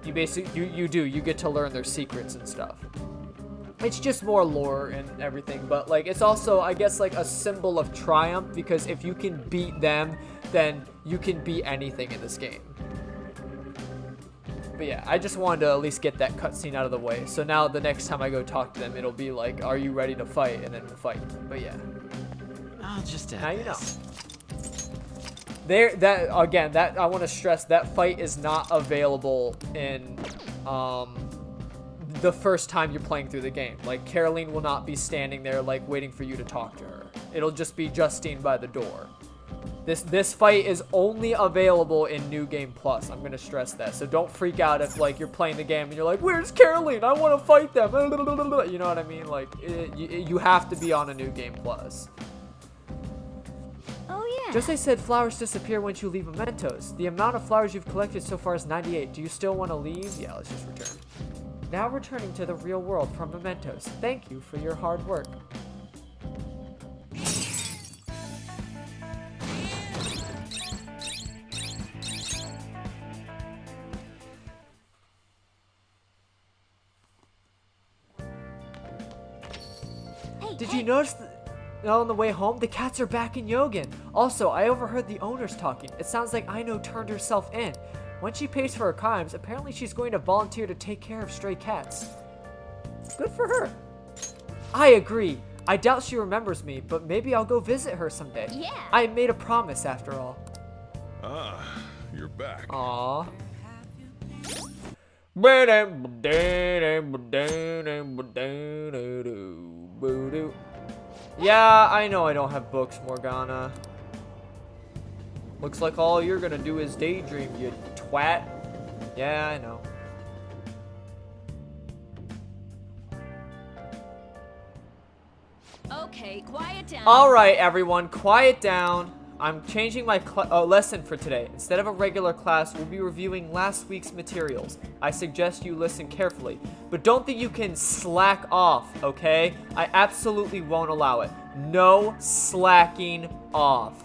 You basically you get to learn their secrets and stuff. It's just more lore and everything, but like it's also, I guess, like a symbol of triumph, because if you can beat them, then you can beat anything in this game. But yeah, I just wanted to at least get that cutscene out of the way. So now the next time I go talk to them, it'll be like, are you ready to fight? And then we'll fight. But yeah.
I'll just add
Now you know.
this.
That I want to stress, that fight is not available in the first time you're playing through the game. Like, Caroline will not be standing there like waiting for you to talk to her. It'll just be Justine by the door. This fight is only available in New Game Plus. I'm gonna stress that. So don't freak out if like you're playing the game and you're like, where's Caroline? I want to fight them. You know what I mean? Like you have to be on a New Game Plus.
Oh yeah.
Just they said flowers disappear once you leave mementos. The amount of flowers you've collected so far is 98. Do you still want to leave? Yeah, let's just return. Now returning to the real world from mementos. Thank you for your hard work. Did you notice on the way home, the cats are back in Yogan? Also, I overheard the owners talking. It sounds like Aino turned herself in. When she pays for her crimes, apparently she's going to volunteer to take care of stray cats. Good for her. I agree. I doubt she remembers me, but maybe I'll go visit her someday.
Yeah.
I made a promise after all.
Ah, you're back.
Aww. Yeah, I know I don't have books, Morgana. Looks like all you're gonna do is daydream, you twat. Yeah, I know.
Okay, quiet down.
Alright, everyone, quiet down. I'm changing my lesson for today. Instead of a regular class, we'll be reviewing last week's materials. I suggest you listen carefully. But don't think you can slack off, okay? I absolutely won't allow it. No slacking off.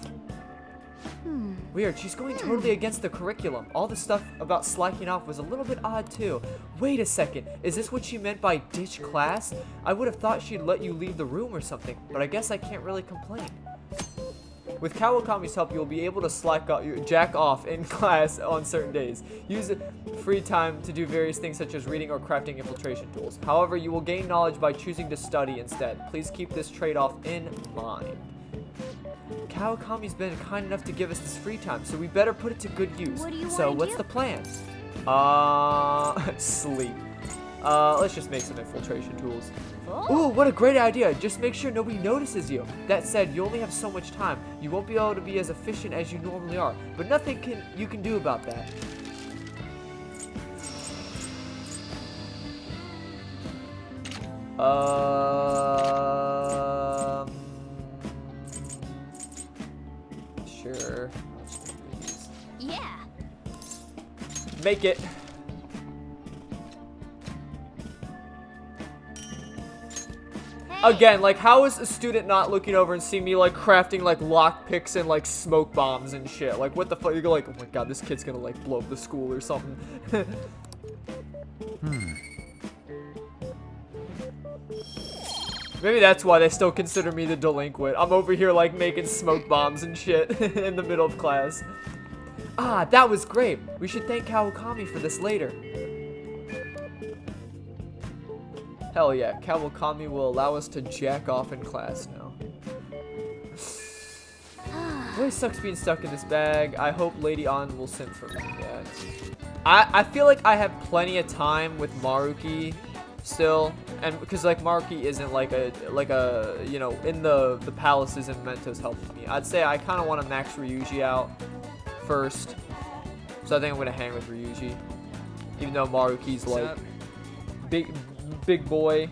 Weird, she's going totally against the curriculum. All the stuff about slacking off was a little bit odd too. Wait a second, is this what she meant by ditch class? I would have thought she'd let you leave the room or something, but I guess I can't really complain. With Kawakami's help, you'll be able to jack off in class on certain days. Use free time to do various things such as reading or crafting infiltration tools. However, you will gain knowledge by choosing to study instead. Please keep this trade-off in mind. Kawakami's been kind enough to give us this free time, so we better put it to good use.
What do you
So
wanna
what's
do?
the plan? Sleep. Let's just make some infiltration tools. Ooh, what a great idea. Just make sure nobody notices you. That said, you only have so much time. You won't be able to be as efficient as you normally are, but nothing you can do about that. Sure. I'll just make these.
Yeah.
Make it. Again, like, how is a student not looking over and seeing me, like, crafting, like, lock picks and, like, smoke bombs and shit? Like, what the fuck? You go, like, oh my god, this kid's gonna, like, blow up the school or something. Maybe that's why they still consider me the delinquent. I'm over here, like, making smoke bombs and shit in the middle of class. Ah, that was great. We should thank Kawakami for this later. Hell yeah, Kawakami will allow us to jack off in class now. Really sucks being stuck in this bag. I hope Lady An will send for me. Yeah. I feel like I have plenty of time with Maruki still, and because like Maruki isn't like a you know, in the palaces and Mementos helping me. I'd say I kind of want to max Ryuji out first, so I think I'm gonna hang with Ryuji, even though Maruki's like big boy,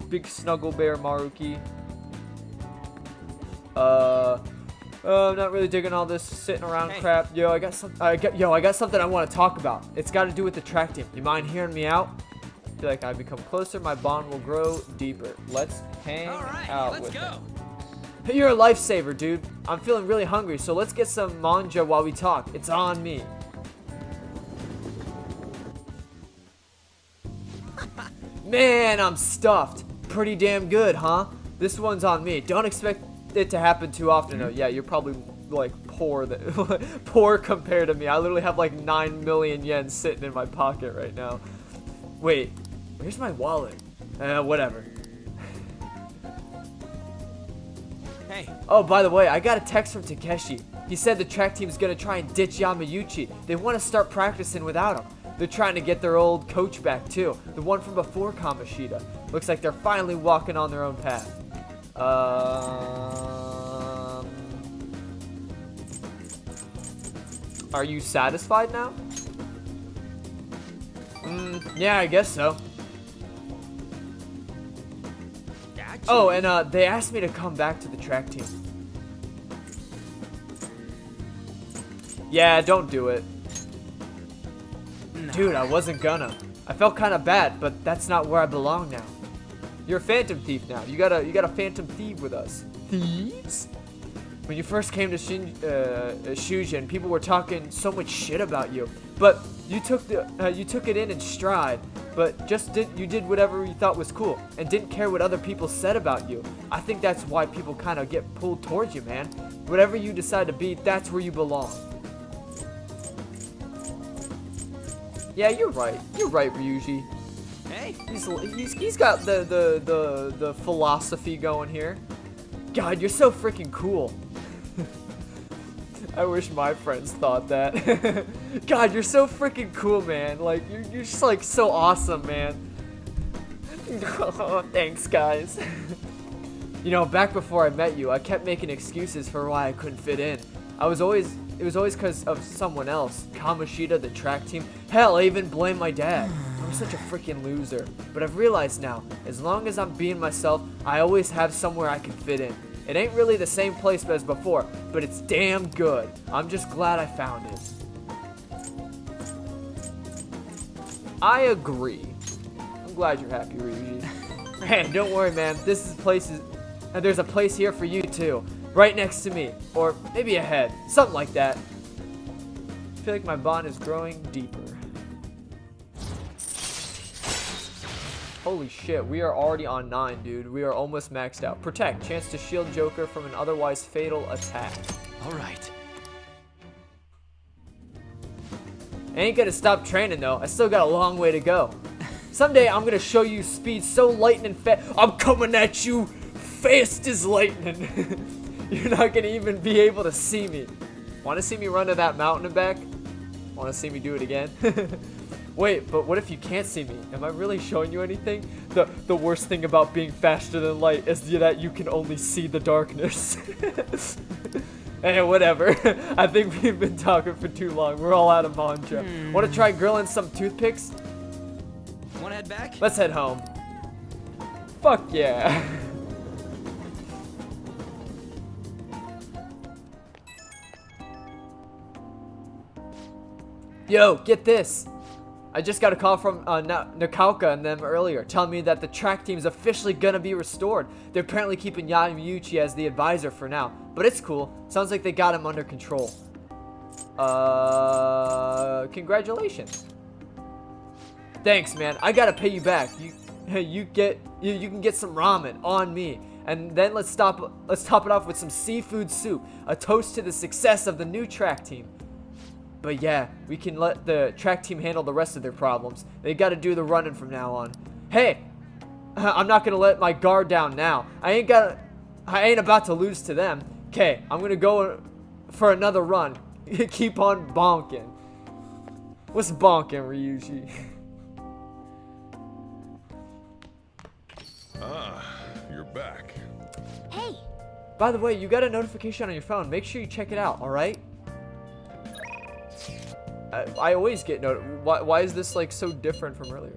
big snuggle bear Maruki. I'm not really digging all this sitting around crap. Yo, I got something I want to talk about. It's got to do with the track team. You mind hearing me out? I feel like I become closer, my bond will grow deeper. Let's hang out with them. You're a lifesaver, dude. I'm feeling really hungry, so let's get some manja while we talk. It's on me. Man, I'm stuffed. Pretty damn good, huh? This one's on me. Don't expect it to happen too often. No, yeah, you're probably like poor poor compared to me. I literally have like 9 million yen sitting in my pocket right now. Wait, where's my wallet? Whatever.
Hey.
Oh, by the way, I got a text from Takeshi. He said the track team's gonna try and ditch Yamayuchi. They want to start practicing without him. They're trying to get their old coach back too, the one from before Kamoshida. Looks like they're finally walking on their own path. Are you satisfied now? Yeah, I guess so. Oh, and they asked me to come back to the track team. Yeah, don't do it. Dude, I wasn't gonna. I felt kind of bad, but that's not where I belong now. You're a phantom thief now. You got a phantom thief with us. Thieves? When you first came to Shujin, people were talking so much shit about you, but you took it in stride. But you did whatever you thought was cool and didn't care what other people said about you. I think that's why people kind of get pulled towards you, man. Whatever you decide to be, that's where you belong. Yeah, you're right. You're right, Ryuji.
Hey.
He's got the philosophy going here. God, you're so freaking cool. I wish my friends thought that. God, you're so freaking cool, man. Like, you're just, like, so awesome, man. Oh, thanks, guys. You know, back before I met you, I kept making excuses for why I couldn't fit in. It was always because of someone else. Kamoshida, the track team. Hell, I even blamed my dad. I'm such a freaking loser. But I've realized now, as long as I'm being myself, I always have somewhere I can fit in. It ain't really the same place as before, but it's damn good. I'm just glad I found it. I agree. I'm glad you're happy, Ryuji. Hey, don't worry, man. There's a place here for you too, right next to me, or maybe ahead, something like that. I feel like my bond is growing deeper. Holy shit, we are already on 9, dude. We are almost maxed out. Protect. Chance to shield Joker from an otherwise fatal attack.
Alright.
I ain't gonna stop training, though. I still got a long way to go. Someday, I'm gonna show you speed so lightning fast. I'm coming at you fast as lightning. You're not gonna even be able to see me. Want to see me run to that mountain and back? Want to see me do it again? Wait, but what if you can't see me? Am I really showing you anything? The worst thing about being faster than light is that you can only see the darkness. Hey, whatever. I think we've been talking for too long. We're all out of mantra. Want to try grilling some toothpicks?
Wanna head back?
Let's head home. Fuck yeah. Yo, get this. I just got a call from Nakauka and them earlier, telling me that the track team's officially gonna be restored. They're apparently keeping Yamauchi as the advisor for now, but it's cool. Sounds like they got him under control. Congratulations. Thanks, man. I gotta pay you back. You can get some ramen on me, and then let's top it off with some seafood soup. A toast to the success of the new track team. But yeah, we can let the track team handle the rest of their problems. They gotta do the running from now on. Hey, I'm not gonna let my guard down now. I ain't about to lose to them. Okay, I'm gonna go for another run. Keep on bonking. What's bonking, Ryuji?
Ah, you're back.
Hey,
By the way, you got a notification on your phone. Make sure you check it out, alright? I always get why is this like so different from earlier?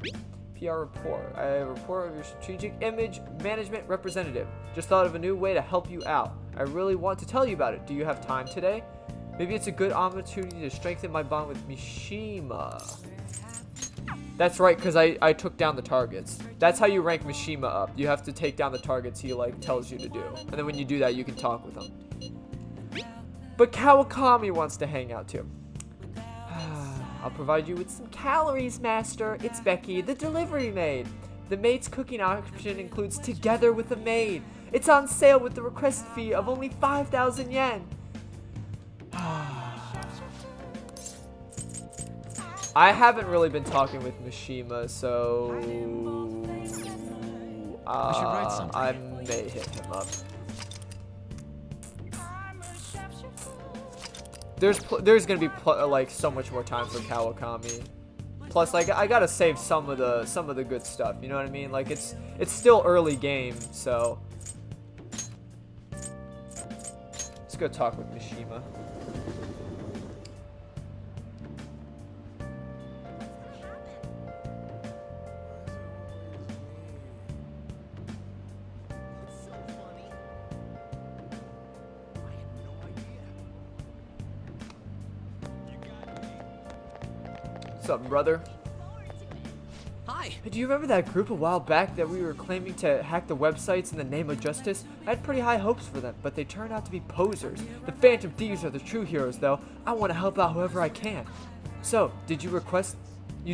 PR report. I have a report of your strategic image management representative. Just thought of a new way to help you out. I really want to tell you about it. Do you have time today? Maybe it's a good opportunity to strengthen my bond with Mishima. That's right, because I took down the targets. That's how you rank Mishima up. You have to take down the targets he like tells you to do. And then when you do that, you can talk with him. But Kawakami wants to hang out too. I'll provide you with some calories, master. It's Becky, the delivery maid. The maid's cooking option includes together with a maid. It's on sale with the request fee of only 5,000 yen. I haven't really been talking with Mishima, so
I should write something.
I may hit him up. There's gonna be like so much more time for Kawakami. Plus, like I gotta save some of the good stuff. You know what I mean? Like it's still early game, so let's go talk with Mishima. What's up, brother?
Hi.
Hey, do you remember that group a while back that we were claiming to hack the websites in the name of justice? I had pretty high hopes for them, but they turned out to be posers. The Phantom Thieves are the true heroes, though. I want to help out however I can. So, you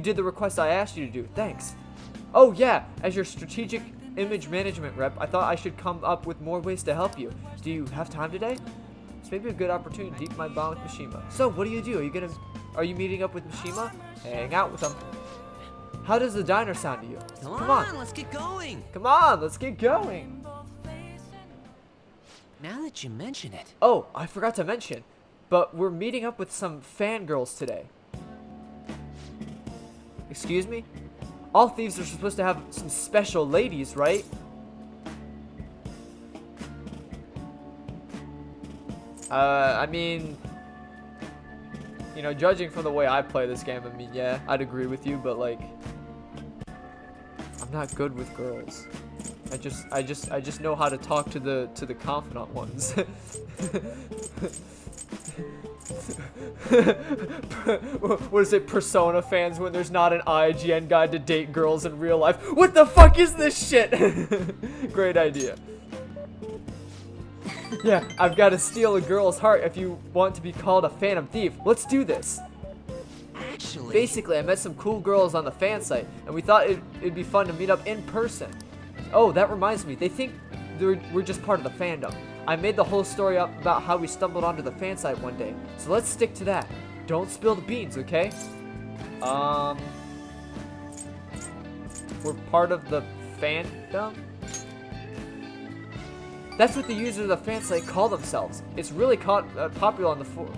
did the request I asked you to do. Thanks. Oh yeah, as your strategic image management rep, I thought I should come up with more ways to help you. Do you have time today? It's maybe a good opportunity to deepen my bond with Mishima. So, what do? Are you meeting up with Mishima? Hang out with him. How does the diner sound to you?
Come on, let's get going.
Come on, let's get going.
Now that you mention it.
Oh, I forgot to mention, but we're meeting up with some fangirls today. Excuse me? All thieves are supposed to have some special ladies, right? I mean, you know, judging from the way I play this game, I mean, yeah, I'd agree with you, but like, I'm not good with girls. I just know how to talk to the confident ones. What is it, Persona fans, when there's not an IGN guide to date girls in real life? What the fuck is this shit? Great idea. Yeah, I've got to steal a girl's heart if you want to be called a phantom thief. Let's do this.
Actually.
Basically, I met some cool girls on the fan site, and we thought it'd be fun to meet up in person. Oh, that reminds me. They think we're just part of the fandom. I made the whole story up about how we stumbled onto the fan site one day. So let's stick to that. Don't spill the beans, okay? We're part of the fandom? That's what the users of the fan site call themselves. It's really popular on the forum.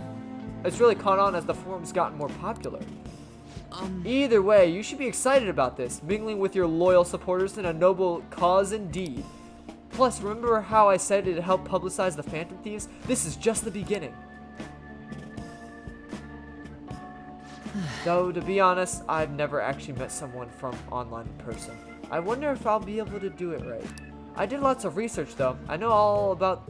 It's really caught on as the forum's gotten more popular. Either way, you should be excited about this, mingling with your loyal supporters in a noble cause indeed. Plus, remember how I said it'd help publicize the Phantom Thieves? This is just the beginning. Though, to be honest, I've never actually met someone from online in person. I wonder if I'll be able to do it right. I did lots of research though. I know all about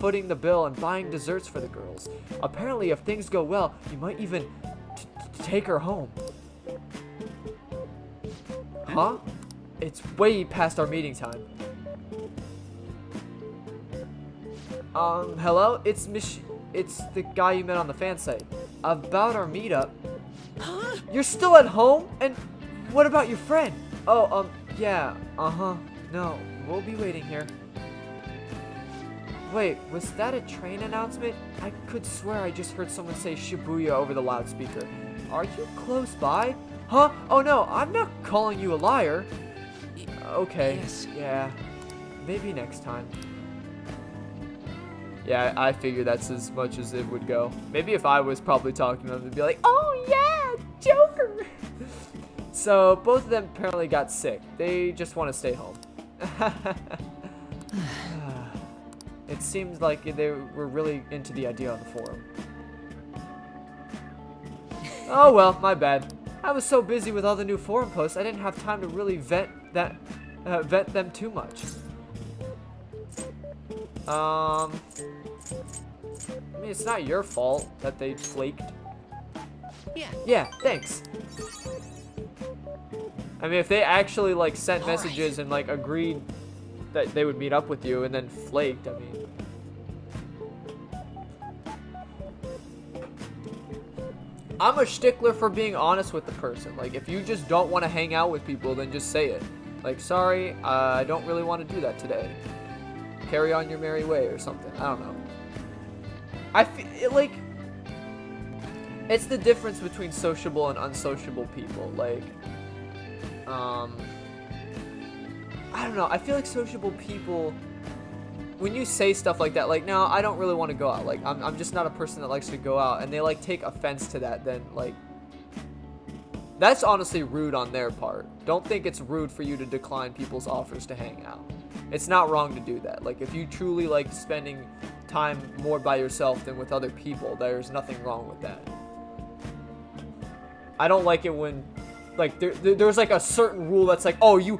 footing the bill and buying desserts for the girls. Apparently, if things go well, you might even take her home. Huh? It's way past our meeting time. Hello? It's the guy you met on the fan site. About our meetup.
Huh?
You're still at home? And what about your friend? Oh, yeah, no, we'll be waiting here. Wait, was that a train announcement? I could swear I just heard someone say Shibuya over the loudspeaker. Are you close by? Huh? Oh no, I'm not calling you a liar. Okay,
Yes.
yeah, maybe next time. Yeah, I figure that's as much as it would go. Maybe if I was probably talking to them, they'd be like, oh yeah, Joker! So, both of them apparently got sick. They just want to stay home. It seems like they were really into the idea on the forum. Oh well, my bad. I was so busy with all the new forum posts, I didn't have time to really vet them too much. I mean, it's not your fault that they flaked.
Yeah,
thanks. I mean, if they actually, like, sent messages and, like, agreed that they would meet up with you and then flaked, I mean... I'm a stickler for being honest with the person. Like, if you just don't want to hang out with people, then just say it. Like, sorry, I don't really want to do that today. Carry on your merry way or something. I don't know. I feel like... It's the difference between sociable and unsociable people. Like... I don't know, I feel like sociable people, when you say stuff like that, like, no, I don't really want to go out, like, I'm just not a person that likes to go out, and they, like, take offense to that, then, like, that's honestly rude on their part. Don't think it's rude for you to decline people's offers to hang out. It's not wrong to do that. Like, if you truly like spending time more by yourself than with other people, there's nothing wrong with that. I don't like it when... Like, there's like a certain rule that's like, oh, you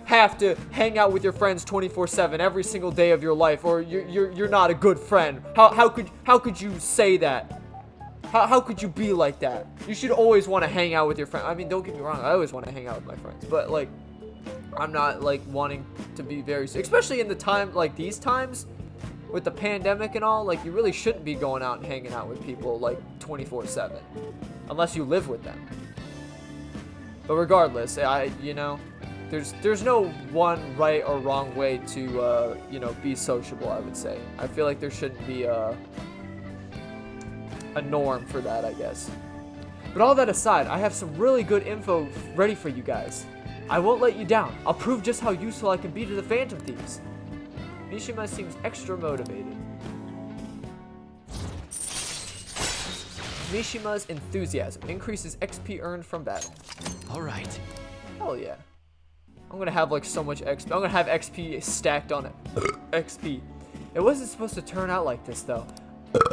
have to hang out with your friends 24/7 every single day of your life, or you're not a good friend. How could you say that? How could you be like that? You should always want to hang out with your friends. I mean, don't get me wrong, I always want to hang out with my friends, but like, I'm not like wanting to be very, especially in the time like these times with the pandemic and all. Like, you really shouldn't be going out and hanging out with people like 24/7 unless you live with them. But regardless, you know, there's no one right or wrong way to, you know, be sociable, I would say. I feel like there shouldn't be a norm for that, I guess. But all that aside, I have some really good info ready for you guys. I won't let you down. I'll prove just how useful I can be to the Phantom Thieves. Mishima seems extra motivated. Mishima's enthusiasm increases XP earned from battle.
All right.
Hell yeah. I'm gonna have like so much XP. I'm gonna have XP stacked on it. XP. It wasn't supposed to turn out like this though.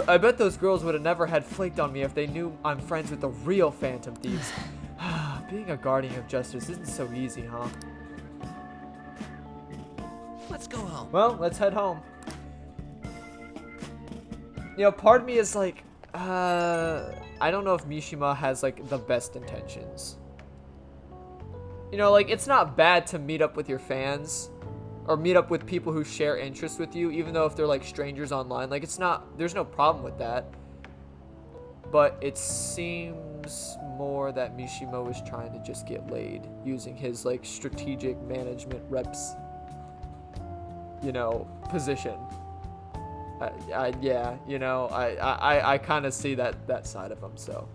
I bet those girls would have never had flaked on me if they knew I'm friends with the real Phantom Thieves. Being a guardian of justice isn't so easy, huh?
Let's go home.
Well, let's head home. You know, part of me is like, I don't know if Mishima has like the best intentions. You know, like, it's not bad to meet up with your fans or meet up with people who share interests with you, even though if they're like strangers online. Like, it's not, there's no problem with that. But it seems more that Mishima was trying to just get laid using his like strategic management reps, you know, position. Yeah, you know, I kind of see that side of him, so.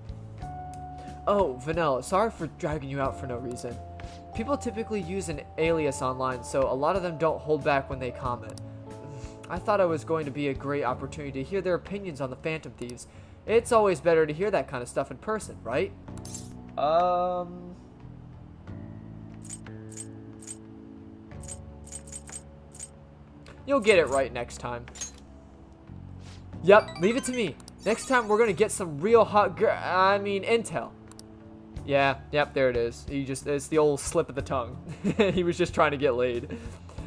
Oh, Vanilla, sorry for dragging you out for no reason. People typically use an alias online, so a lot of them don't hold back when they comment. I thought it was going to be a great opportunity to hear their opinions on the Phantom Thieves. It's always better to hear that kind of stuff in person, right? You'll get it right next time. Yep, leave it to me. Next time we're gonna get some real hot intel. Yeah, yep, there it is. It's the old slip of the tongue. He was just trying to get laid.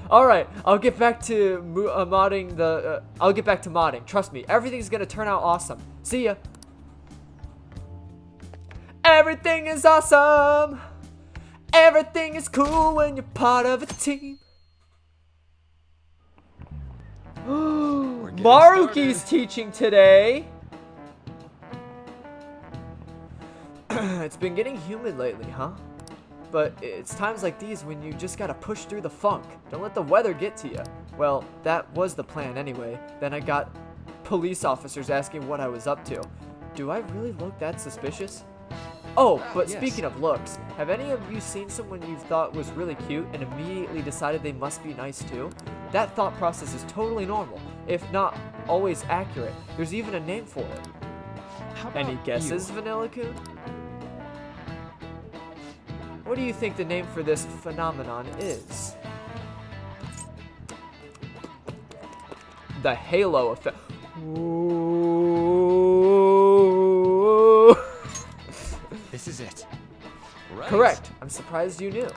Alright, I'll get back to modding I'll get back to modding. Trust me, everything's gonna turn out awesome. See ya. Everything is awesome. Everything is cool when you're part of a team. Maruki's teaching today. It's been getting humid lately, huh? But it's times like these when you just gotta push through the funk. Don't let the weather get to you. Well, that was the plan anyway. Then I got police officers asking what I was up to. Do I really look that suspicious? Oh, but
yes.
Speaking of looks, have any of you seen someone you thought was really cute and immediately decided they must be nice too? That thought process is totally normal, if not always accurate. There's even a name for it. Any guesses, Vanilla-kun? What do you think the name for this phenomenon is? The halo effect.
This is it. Right.
Correct. I'm surprised you knew.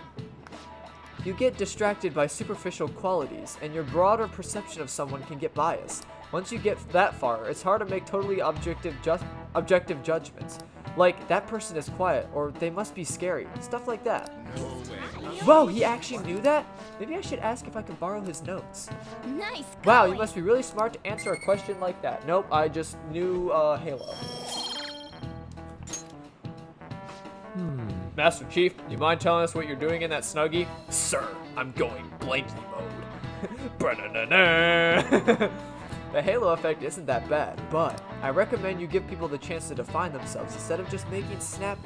You get distracted by superficial qualities, and your broader perception of someone can get biased. Once you get that far, it's hard to make totally objective judgments. Like, that person is quiet, or they must be scary. Stuff like that. Whoa, he actually knew that? Maybe I should ask if I can borrow his notes.
Nice.
Wow, you must be really smart to answer a question like that. Nope, I just knew Halo. Master Chief, you mind telling us what you're doing in that Snuggie? Sir, I'm going blanky mode. The halo effect isn't that bad, but I recommend you give people the chance to define themselves instead of just making snap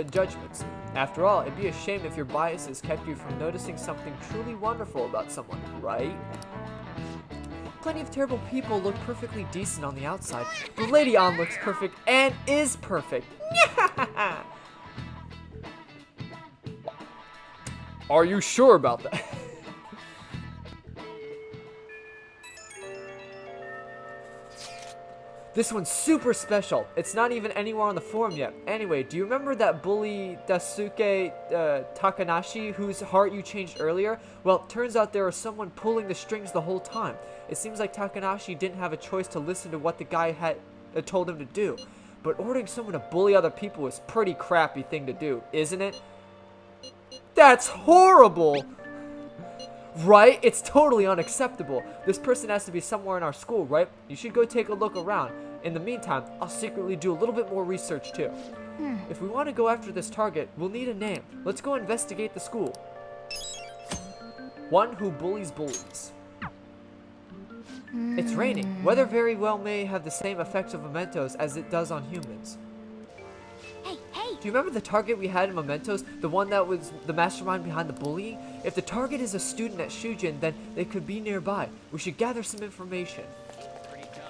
judgments. After all, it'd be a shame if your biases kept you from noticing something truly wonderful about someone, right? Plenty of terrible people look perfectly decent on the outside, but Lady Ann looks perfect and is perfect. Are you sure about that? This one's super special. It's not even anywhere on the forum yet. Anyway, do you remember that bully Daisuke Takanashi whose heart you changed earlier? Well, turns out there was someone pulling the strings the whole time. It seems like Takanashi didn't have a choice to listen to what the guy had told him to do. But ordering someone to bully other people is a pretty crappy thing to do, isn't it? That's horrible! Right? It's totally unacceptable. This person has to be somewhere in our school, right? You should go take a look around. In the meantime, I'll secretly do a little bit more research too. If we want to go after this target, we'll need a name. Let's go investigate the school. One who bullies bullies. It's raining. Weather very well may have the same effects of mementos as it does on humans.
Hey,
Do you remember the target we had in Mementos? The one that was the mastermind behind the bullying? If the target is a student at Shujin, then they could be nearby. We should gather some information.
Pretty dumb,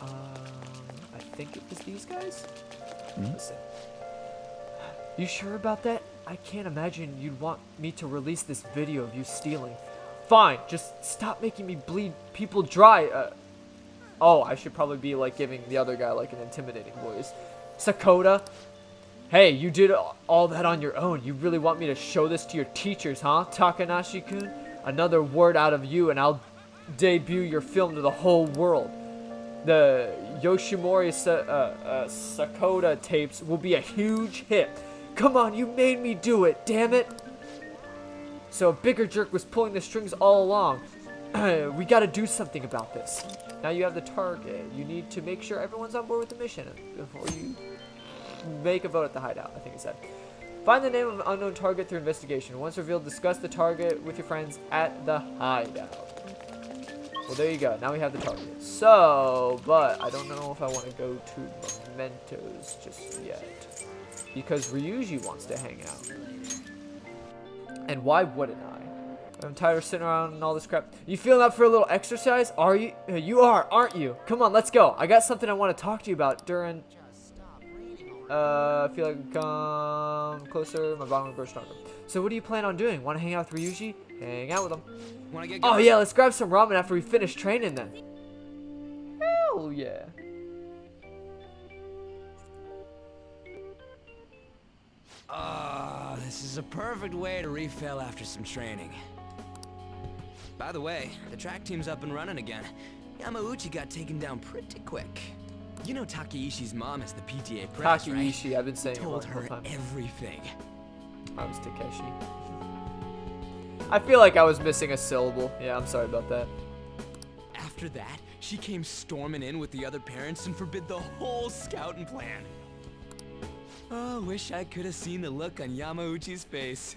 huh?
I think it was these guys? Listen. You sure about that? I can't imagine you'd want me to release this video of you stealing. Fine, just stop making me bleed people dry. Oh, I should probably be like giving the other guy like an intimidating voice. Sakota, hey, you did all that on your own. You really want me to show this to your teachers, huh? Takanashi-kun? Another word out of you and I'll debut your film to the whole world. The Yoshimori Sakota tapes will be a huge hit. Come on, you made me do it, damn it. So a bigger jerk was pulling the strings all along. We gotta do something about this. Now you have the target. You need to make sure everyone's on board with the mission before you make a vote at the hideout, I think it said. Find the name of an unknown target through investigation. Once revealed, discuss the target with your friends at the hideout. Well, there you go. Now we have the target. So, but I don't know if I want to go to Mementos just yet. Because Ryuji wants to hang out. And why wouldn't I? I'm tired of sitting around and all this crap. You feeling up for a little exercise? Are you? You are, aren't you? Come on, let's go. I got something I want to talk to you about during... I feel like come closer. My bottom will grow stronger. So what do you plan on doing? Want to hang out with Ryuji? Hang out with him.
Wanna get
Oh
going?
yeah, let's grab some ramen after we finish training then. Hell yeah.
This is a perfect way to refill after some training. By the way, the track team's up and running again. Yamauchi got taken down pretty quick. You know Takeishi's mom is the PTA press, right?
Takeishi, I've been saying it
Told
the whole
her
time.
everything.
I was Takeshi. I feel like I was missing a syllable. Yeah, I'm sorry about that.
After that, she came storming in with the other parents and forbid the whole scouting plan. Oh, wish I could have seen the look on Yamauchi's face.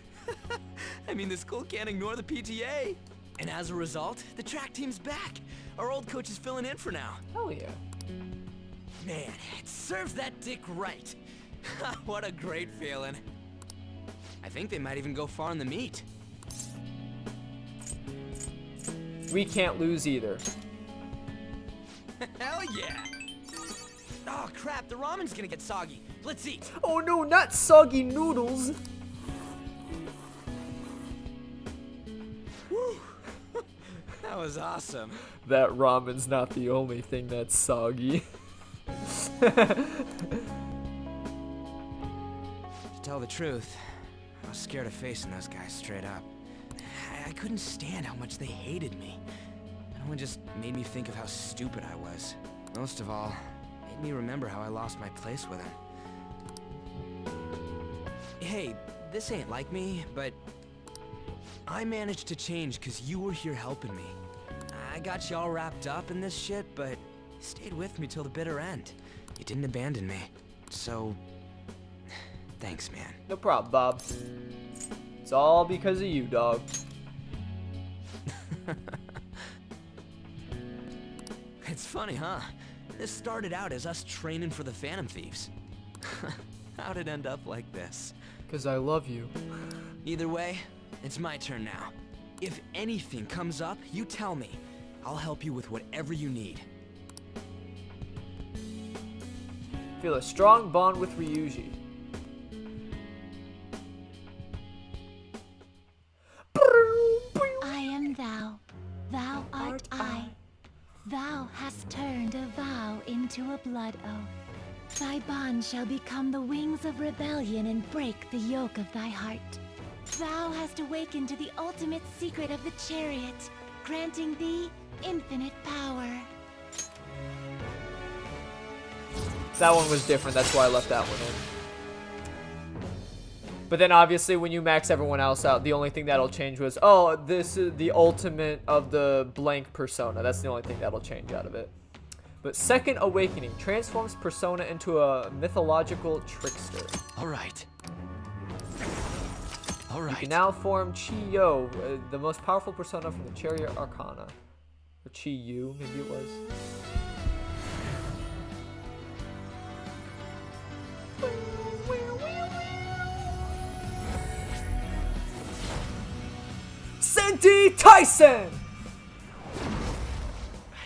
I mean, the school can't ignore the PTA. And as a result, the track team's back. Our old coach is filling in for now.
Hell yeah.
Man, it serves that dick right. What a great feeling. I think they might even go far in the meet.
We can't lose either.
Hell yeah! Oh crap, the ramen's gonna get soggy. Let's eat.
Oh no, not soggy noodles.
Woo. That was awesome.
That ramen's not the only thing that's soggy.
To tell the truth, I was scared of facing those guys straight up. I couldn't stand how much they hated me. It only just made me think of how stupid I was. Most of all, it made me remember how I lost my place with him. Hey, this ain't like me, but I managed to change because you were here helping me. I got you all wrapped up in this shit, but you stayed with me till the bitter end. You didn't abandon me. So, thanks, man.
No problem, Bob. It's all because of you, dog.
It's funny, huh? This started out as us training for the Phantom Thieves. How'd it end up like this?
Because I love you.
Either way, it's my turn now. If anything comes up, you tell me. I'll help you with whatever you need.
Feel a strong bond with Ryuji.
I am thou, thou art I. Thou hast turned a vow into a blood oath. Thy bond shall become the wings of rebellion and break the yoke of thy heart. Thou hast awakened to the ultimate secret of the chariot, granting thee infinite power.
That one was different, that's why I left that one in. But then obviously when you max everyone else out, the only thing that'll change was, oh, this is the ultimate of the blank persona. That's the only thing that'll change out of it. But Second Awakening transforms persona into a mythological trickster.
Alright.
You
Alright.
can now form Chi-Yo, the most powerful persona from the Chariot Arcana. Or Chi-Yu, maybe it was. Senti Tyson!
I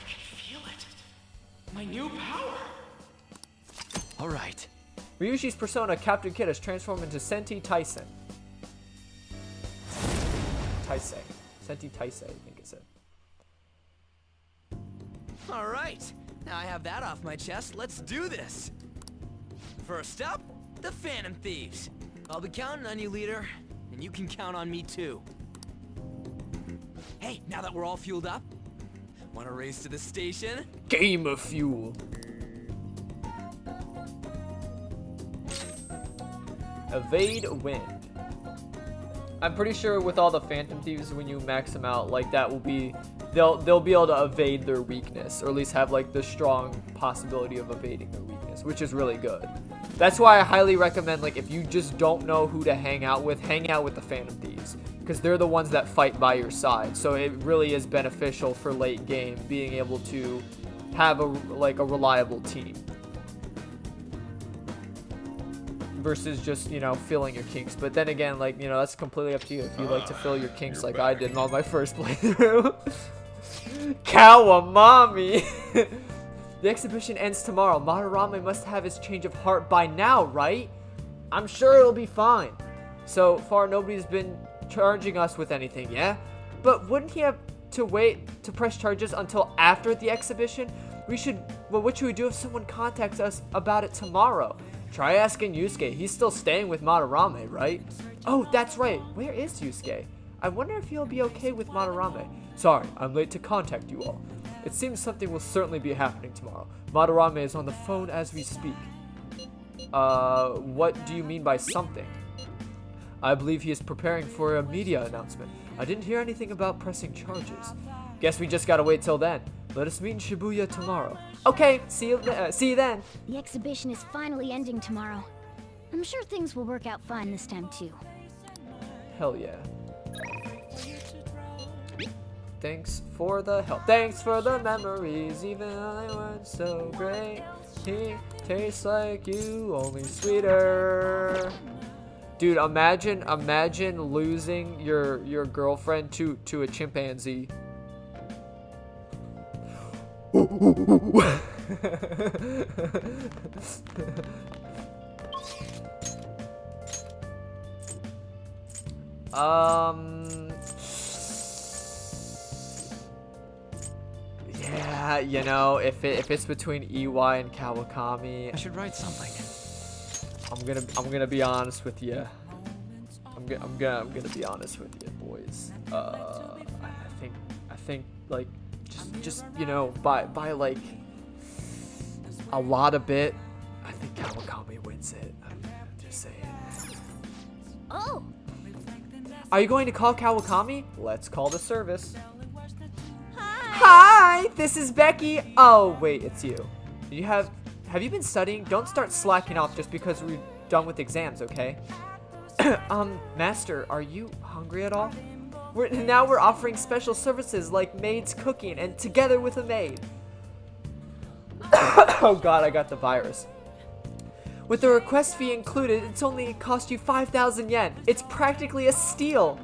can feel it. My new power. All right.
Ryushi's persona, Captain Kid, has transformed into Senti Tyson. Taisei. Senti Taisei, I think it said.
All right. Now I have that off my chest. Let's do this. First up, the Phantom Thieves. I'll be counting on you, leader. And you can count on me, too. Hey, now that we're all fueled up, want to race to the station?
Game of Fuel. Evade Wind. I'm pretty sure with all the Phantom Thieves, when you max them out, like that will be, they'll be able to evade their weakness, or at least have like the strong possibility of evading their weakness, which is really good. That's why I highly recommend, like, if you just don't know who to hang out with the Phantom Thieves, because they're the ones that fight by your side. So it really is beneficial for late game being able to have a reliable team. Versus just, you know, filling your kinks. But then again, like, you know, that's completely up to you if you like to fill your kinks like I did on my first playthrough. Kawamami! The exhibition ends tomorrow. Madarame must have his change of heart by now, right? I'm sure it'll be fine. So far, nobody's been charging us with anything, yeah? But wouldn't he have to wait to press charges until after the exhibition? Well, what should we do if someone contacts us about it tomorrow? Try asking Yusuke. He's still staying with Madarame, right? Oh, that's right. Where is Yusuke? I wonder if he'll be okay with Madarame. Sorry, I'm late to contact you all. It seems something will certainly be happening tomorrow. Madarame is on the phone as we speak. What do you mean by something? I believe he is preparing for a media announcement. I didn't hear anything about pressing charges. Guess we just gotta wait till then. Let us meet in Shibuya tomorrow. Okay, see you then.
The exhibition is finally ending tomorrow. I'm sure things will work out fine this time too.
Hell yeah. Thanks for the help. Thanks for the memories, even though they weren't so great. He tastes like you, only sweeter. Dude, imagine losing your girlfriend to a chimpanzee. Yeah, you know, if it's between EY and Kawakami,
I should write something.
I'm gonna be honest with you. I'm gonna be honest with you, boys. I think like just you know by like a lot of bit, I think Kawakami wins it. I'm just saying.
Oh,
Are you going to call Kawakami? Let's call the service. Hi, this is Becky. Oh wait, it's you. Have you been studying? Don't start slacking off just because we're done with exams, okay? Master, are you hungry at all? Now we're offering special services like maids cooking and together with a maid. Oh god, I got the virus. With the request fee included, it's only cost you 5,000 yen. It's practically a steal.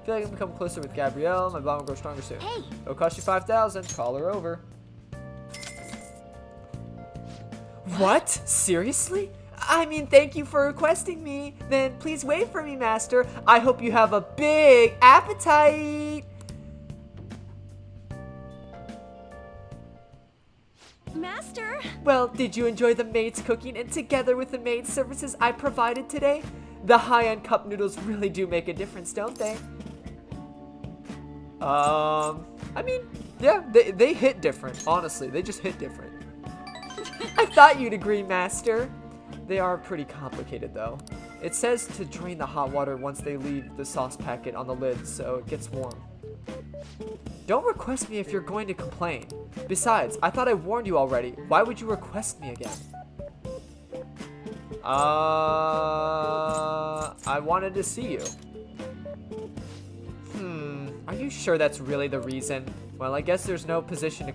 I feel like I can become closer with Gabrielle. My bond will grow stronger soon.
hey,
It'll cost you 5,000. Call her over. What? Seriously? I mean, thank you for requesting me. Then please wait for me, Master. I hope you have a big appetite.
Master?
Well, did you enjoy the maid's cooking and together with the maid services I provided today? The high-end cup noodles really do make a difference, don't they? I mean, yeah, they hit different. Honestly, they just hit different. I thought you'd agree, Master. They are pretty complicated, though. It says to drain the hot water once they leave the sauce packet on the lid so it gets warm. Don't request me if you're going to complain. Besides, I thought I warned you already. Why would you request me again? I wanted to see you. Are you sure that's really the reason? Well, I guess there's no position to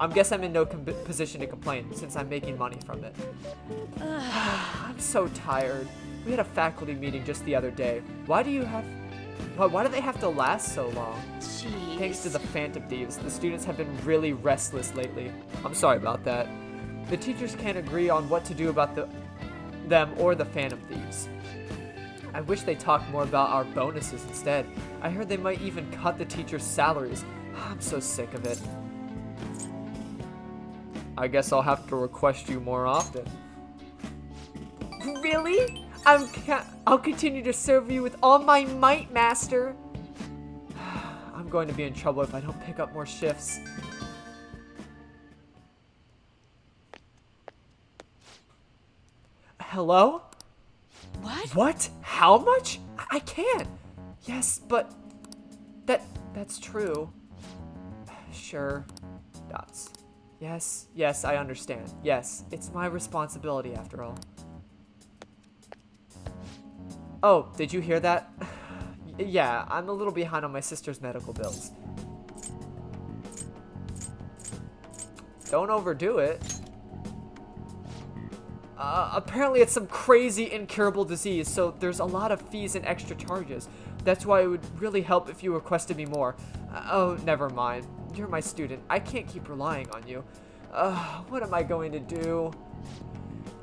I'm in no position to complain since I'm making money from it. I'm so tired. We had a faculty meeting just the other day. Why do you have Why do they have to last so long?
Jeez.
Thanks to the Phantom Thieves, the students have been really restless lately. I'm sorry about that. The teachers can't agree on what to do about them or the Phantom Thieves. I wish they talked more about our bonuses instead. I heard they might even cut the teachers' salaries. I'm so sick of it. I guess I'll have to request you more often. Really? I'll continue to serve you with all my might, Master. I'm going to be in trouble if I don't pick up more shifts. Hello?
What?
What? How much? I can't. Yes, but that's true. Sure. Dots. Yes, I understand. Yes, it's my responsibility after all. Oh, did you hear that? Yeah, I'm a little behind on my sister's medical bills. Don't overdo it. Apparently it's some crazy incurable disease, so there's a lot of fees and extra charges. That's why it would really help if you requested me more. Oh, never mind. You're my student. I can't keep relying on you. What am I going to do?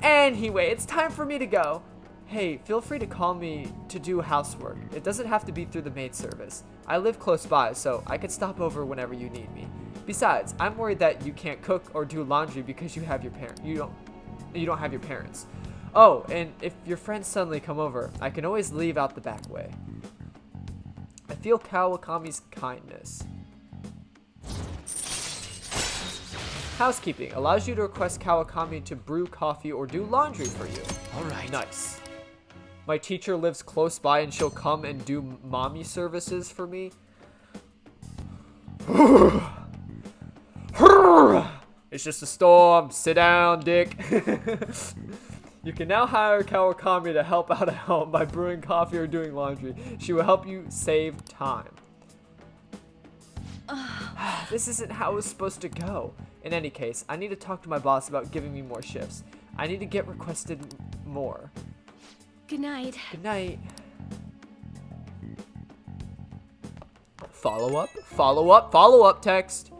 Anyway, it's time for me to go. Hey, feel free to call me to do housework. It doesn't have to be through the maid service. I live close by, so I can stop over whenever you need me. Besides, I'm worried that you can't cook or do laundry because you have your you don't have your parents. Oh, and if your friends suddenly come over, I can always leave out the back way. I feel Kawakami's kindness. Housekeeping allows you to request Kawakami to brew coffee or do laundry for you.
Alright.
Nice. My teacher lives close by and she'll come and do mommy services for me. It's just a storm. Sit down, dick. You can now hire Kawakami to help out at home by brewing coffee or doing laundry. She will help you save time. This isn't how it was supposed to go. In any case, I need to talk to my boss about giving me more shifts. I need to get requested more.
Good night.
Good night. Follow up, follow up, follow up text.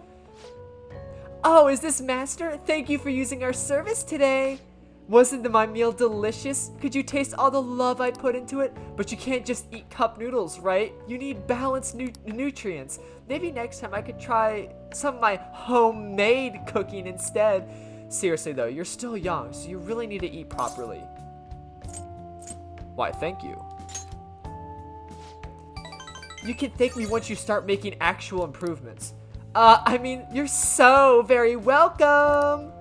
Oh, is this Master? Thank you for using our service today. Wasn't my meal delicious? Could you taste all the love I put into it? But you can't just eat cup noodles, right? You need balanced nutrients. Maybe next time I could try some of my homemade cooking instead. Seriously though, you're still young, so you really need to eat properly. Why, thank you. You can thank me once you start making actual improvements. I mean, you're so very welcome.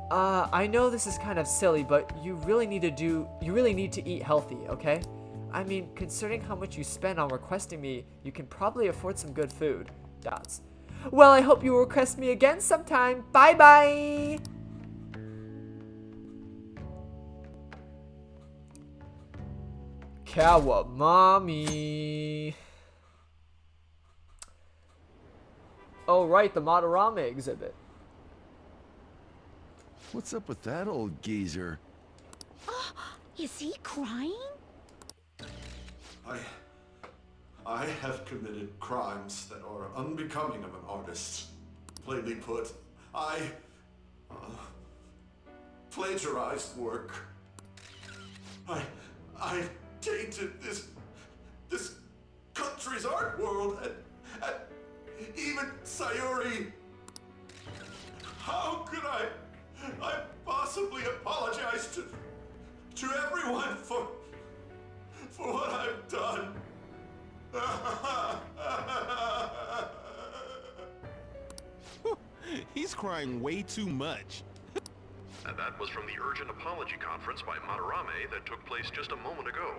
I know this is kind of silly, but you really need to eat healthy, okay? I mean, considering how much you spend on requesting me, you can probably afford some good food. Dots. Well, I hope you will request me again sometime. Bye-bye! Kawamami. Oh, right, the Madarame exhibit.
What's up with that old geezer?
Is he crying?
I have committed crimes that are unbecoming of an artist. Plainly put, I plagiarized work. I tainted this country's art world and even Sayuri. How could I possibly apologize to everyone for what I've done?
He's crying way too much.
And that was from the urgent apology conference by Madarame that took place just a moment ago.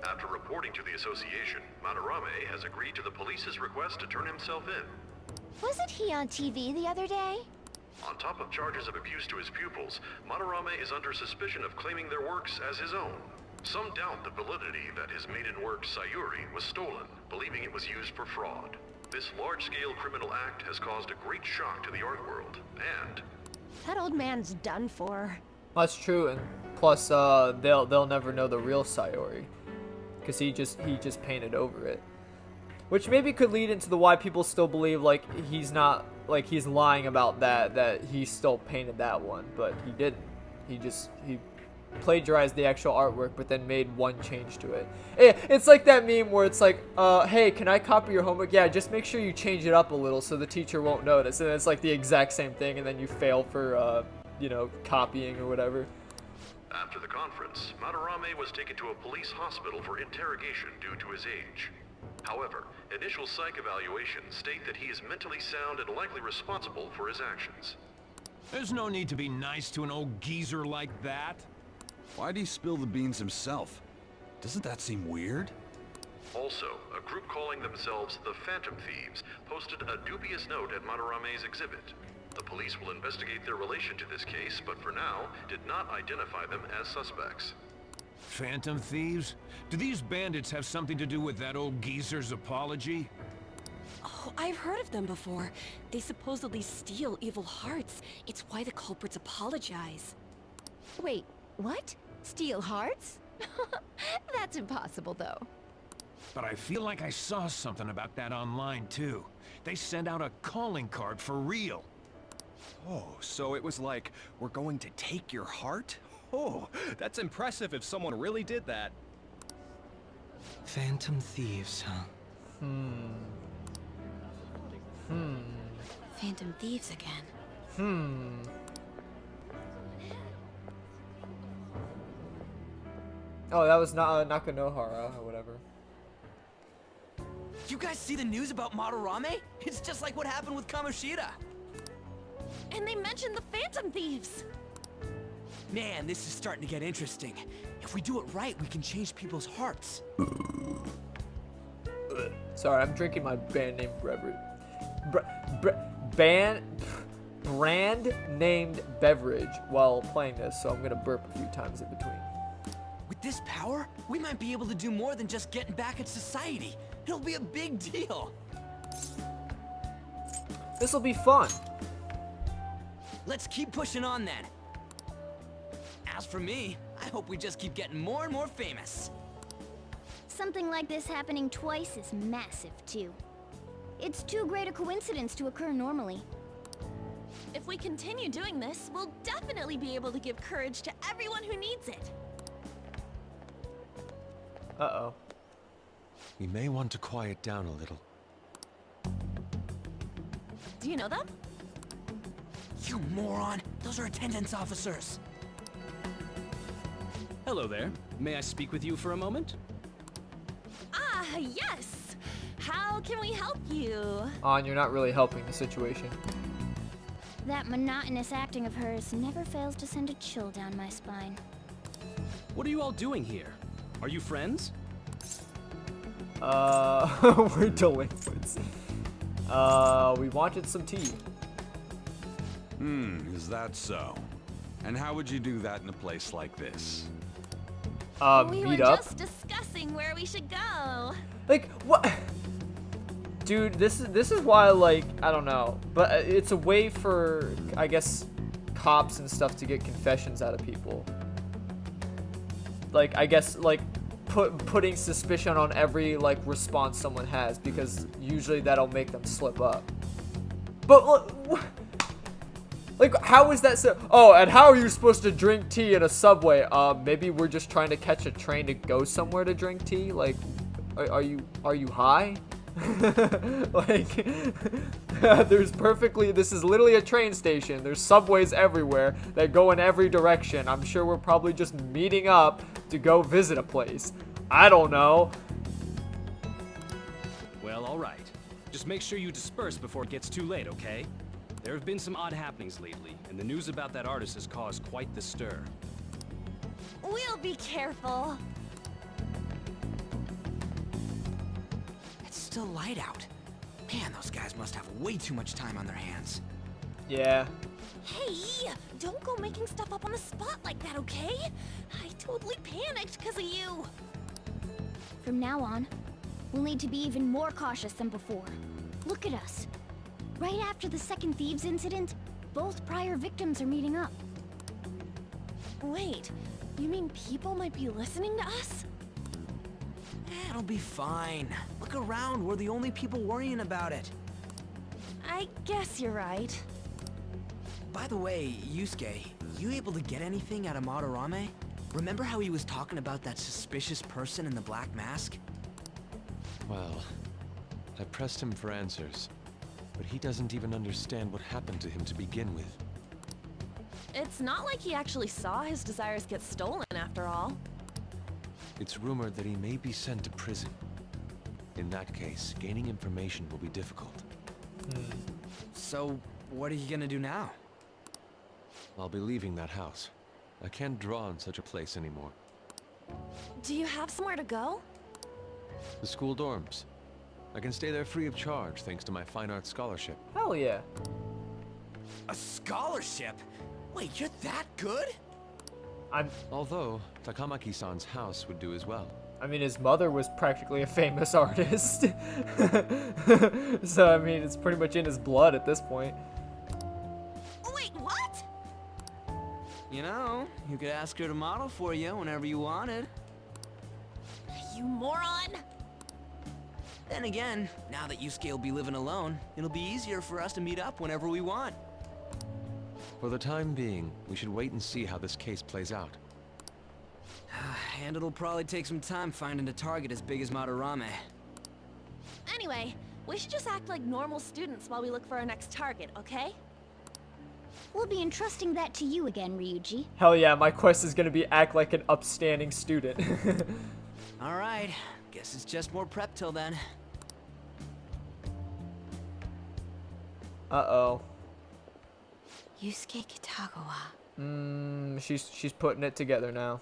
After reporting to the association, Madarame has agreed to the police's request to turn himself in.
Wasn't he on TV the other day?
On top of charges of abuse to his pupils, Madarame is under suspicion of claiming their works as his own. Some doubt the validity that his maiden work, Sayuri, was stolen, believing it was used for fraud. This large-scale criminal act has caused a great shock to the art world, and...
That old man's done for.
That's true, and plus, they'll never know the real Sayuri. because he just painted over it. Which maybe could lead into the why people still believe like he's not like he's lying about that he still painted that one, but he didn't. He plagiarized the actual artwork, but then made one change to it. It's like that meme where it's like, hey, can I copy your homework? Yeah, just make sure you change it up a little so the teacher won't notice. And it's like the exact same thing, and then you fail for you know, copying or whatever.
After the conference, Madarame was taken to a police hospital for interrogation due to his age. However, initial psych evaluations state that he is mentally sound and likely responsible for his actions.
There's no need to be nice to an old geezer like that.
Why'd he spill the beans himself? Doesn't that seem weird?
Also, a group calling themselves the Phantom Thieves posted a dubious note at Madarame's exhibit. The police will investigate their relation to this case, but for now, did not identify them as suspects.
Phantom Thieves? Do these bandits have something to do with that old geezer's apology?
Oh, I've heard of them before. They supposedly steal evil hearts. It's why the culprits apologize.
Wait, what? Steal hearts? That's impossible, though.
But I feel like I saw something about that online, too. They sent out a calling card for real.
Oh, so it was like, we're going to take your heart? Oh, that's impressive if someone really did that.
Phantom Thieves, huh?
Phantom Thieves again.
Oh, that was not Nakanohara or whatever.
You guys see the news about Madarame? It's just like what happened with Kamoshida.
And they mentioned the Phantom Thieves.
Man, this is starting to get interesting. If we do it right, we can change people's hearts.
Sorry, I'm drinking my brand name beverage. Brand named beverage while playing this, so I'm gonna burp a few times in between.
With this power, we might be able to do more than just getting back at society. It'll be a big deal.
This'll be fun.
Let's keep pushing on then. As for me, I hope we just keep getting more and more famous.
Something like this happening twice is massive, too. It's too great a coincidence to occur normally.
If we continue doing this, we'll definitely be able to give courage to everyone who needs it.
Uh-oh.
We may want to quiet down a little.
Do you know them?
You moron! Those are attendance officers.
Hello there. May I speak with you for a moment?
Ah, yes! How can we help you?
And you're not really helping the situation.
That monotonous acting of hers never fails to send a chill down my spine.
What are you all doing here? Are you friends?
We're delinquents. We wanted some tea.
Is that so? And how would you do that in a place like this?
We were
Meet up.
just discussing where we should go.
Like, what? Dude, this is why, like, I don't know. But it's a way for, I guess, cops and stuff to get confessions out of people. Like, I guess, like, putting suspicion on every, like, response someone has. Because usually that'll make them slip up. But, like, how is that so? Oh, and how are you supposed to drink tea in a subway? Maybe we're just trying to catch a train to go somewhere to drink tea? Like, are you high? Like, this is literally a train station. There's subways everywhere that go in every direction. I'm sure we're probably just meeting up to go visit a place. I don't know.
Well, all right. Just make sure you disperse before it gets too late, okay? There have been some odd happenings lately, and the news about that artist has caused quite the stir.
We'll be careful.
It's still light out. Man, those guys must have way too much time on their hands.
Yeah.
Hey, don't go making stuff up on the spot like that, okay? I totally panicked because of you.
From now on, we'll need to be even more cautious than before. Look at us. Right after the second Thieves incident, both prior victims are meeting up.
Wait, you mean people might be listening to us?
It'll be fine. Look around, we're the only people worrying about it.
I guess you're right.
By the way, Yusuke, you able to get anything out of Madarame? Remember how he was talking about that suspicious person in the black mask?
Well, I pressed him for answers, but he doesn't even understand what happened to him to begin with.
It's not like he actually saw his desires get stolen after all.
It's rumored that he may be sent to prison. In that case, gaining information will be difficult.
So, what are you gonna do now?
I'll be leaving that house. I can't draw in such a place anymore.
Do you have somewhere to go?
The school dorms. I can stay there free of charge thanks to my fine arts scholarship.
Hell yeah.
A scholarship? Wait, you're that good?
Although, Takamaki-san's house would do as well.
I mean, his mother was practically a famous artist. So, I mean, it's pretty much in his blood at this point.
Wait, what?
You know, you could ask her to model for you whenever you wanted.
You moron!
Then again, now that Yusuke will be living alone, it'll be easier for us to meet up whenever we want.
For the time being, we should wait and see how this case plays out.
And it'll probably take some time finding a target as big as Madarame.
Anyway, we should just act like normal students while we look for our next target, okay?
We'll be entrusting that to you again, Ryuji.
Hell yeah, my quest is gonna be act like an upstanding student.
Alright, guess it's just more prep till then.
Uh-oh.
Yusuke Kitagawa.
She's putting it together now.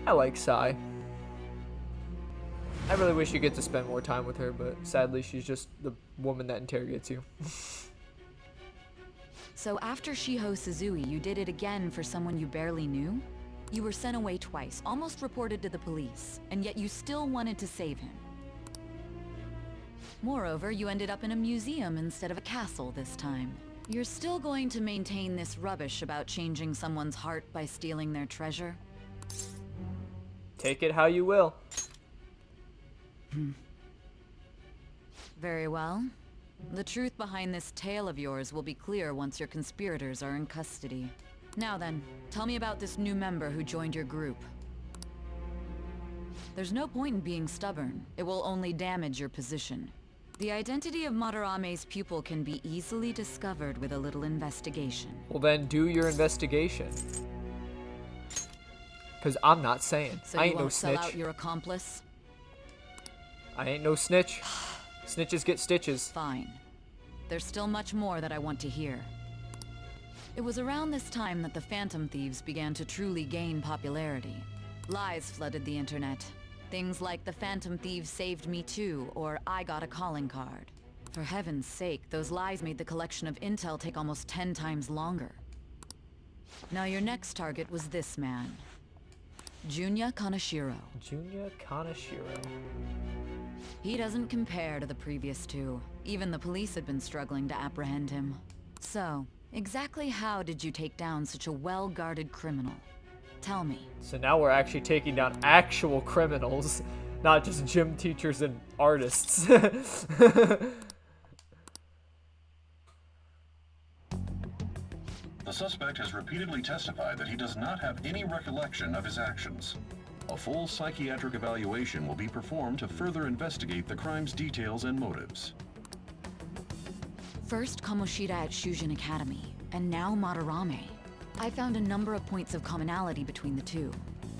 I like Sai. I really wish you get to spend more time with her, but sadly she's just the woman that interrogates you.
So after Shiho Suzui, you did it again for someone you barely knew? You were sent away twice, almost reported to the police, and yet you still wanted to save him. Moreover, you ended up in a museum instead of a castle this time. You're still going to maintain this rubbish about changing someone's heart by stealing their treasure?
Take it how you will.
Very well. The truth behind this tale of yours will be clear once your conspirators are in custody. Now then, tell me about this new member who joined your group. There's no point in being stubborn. It will only damage your position. The identity of Madarame's pupil can be easily discovered with a little investigation.
Well then, do your investigation. Cause I'm not saying.
So
I
you
ain't no
won't sell
snitch.
out your accomplice?
I ain't no snitch. Snitches get stitches.
Fine. There's still much more that I want to hear. It was around this time that the Phantom Thieves began to truly gain popularity. Lies flooded the internet. Things like the Phantom Thieves saved me too, or I got a calling card. For heaven's sake, those lies made the collection of intel take almost 10 times longer. Now your next target was this man. Junya Kaneshiro.
Junya Kaneshiro.
He doesn't compare to the previous two. Even the police had been struggling to apprehend him. So, exactly how did you take down such a well-guarded criminal? Tell me.
So now we're actually taking down actual criminals, not just gym teachers and artists.
The suspect has repeatedly testified that he does not have any recollection of his actions. A full psychiatric evaluation will be performed to further investigate the crime's details and motives.
First Kamoshida at Shujin Academy, and now Madarame. I found a number of points of commonality between the two.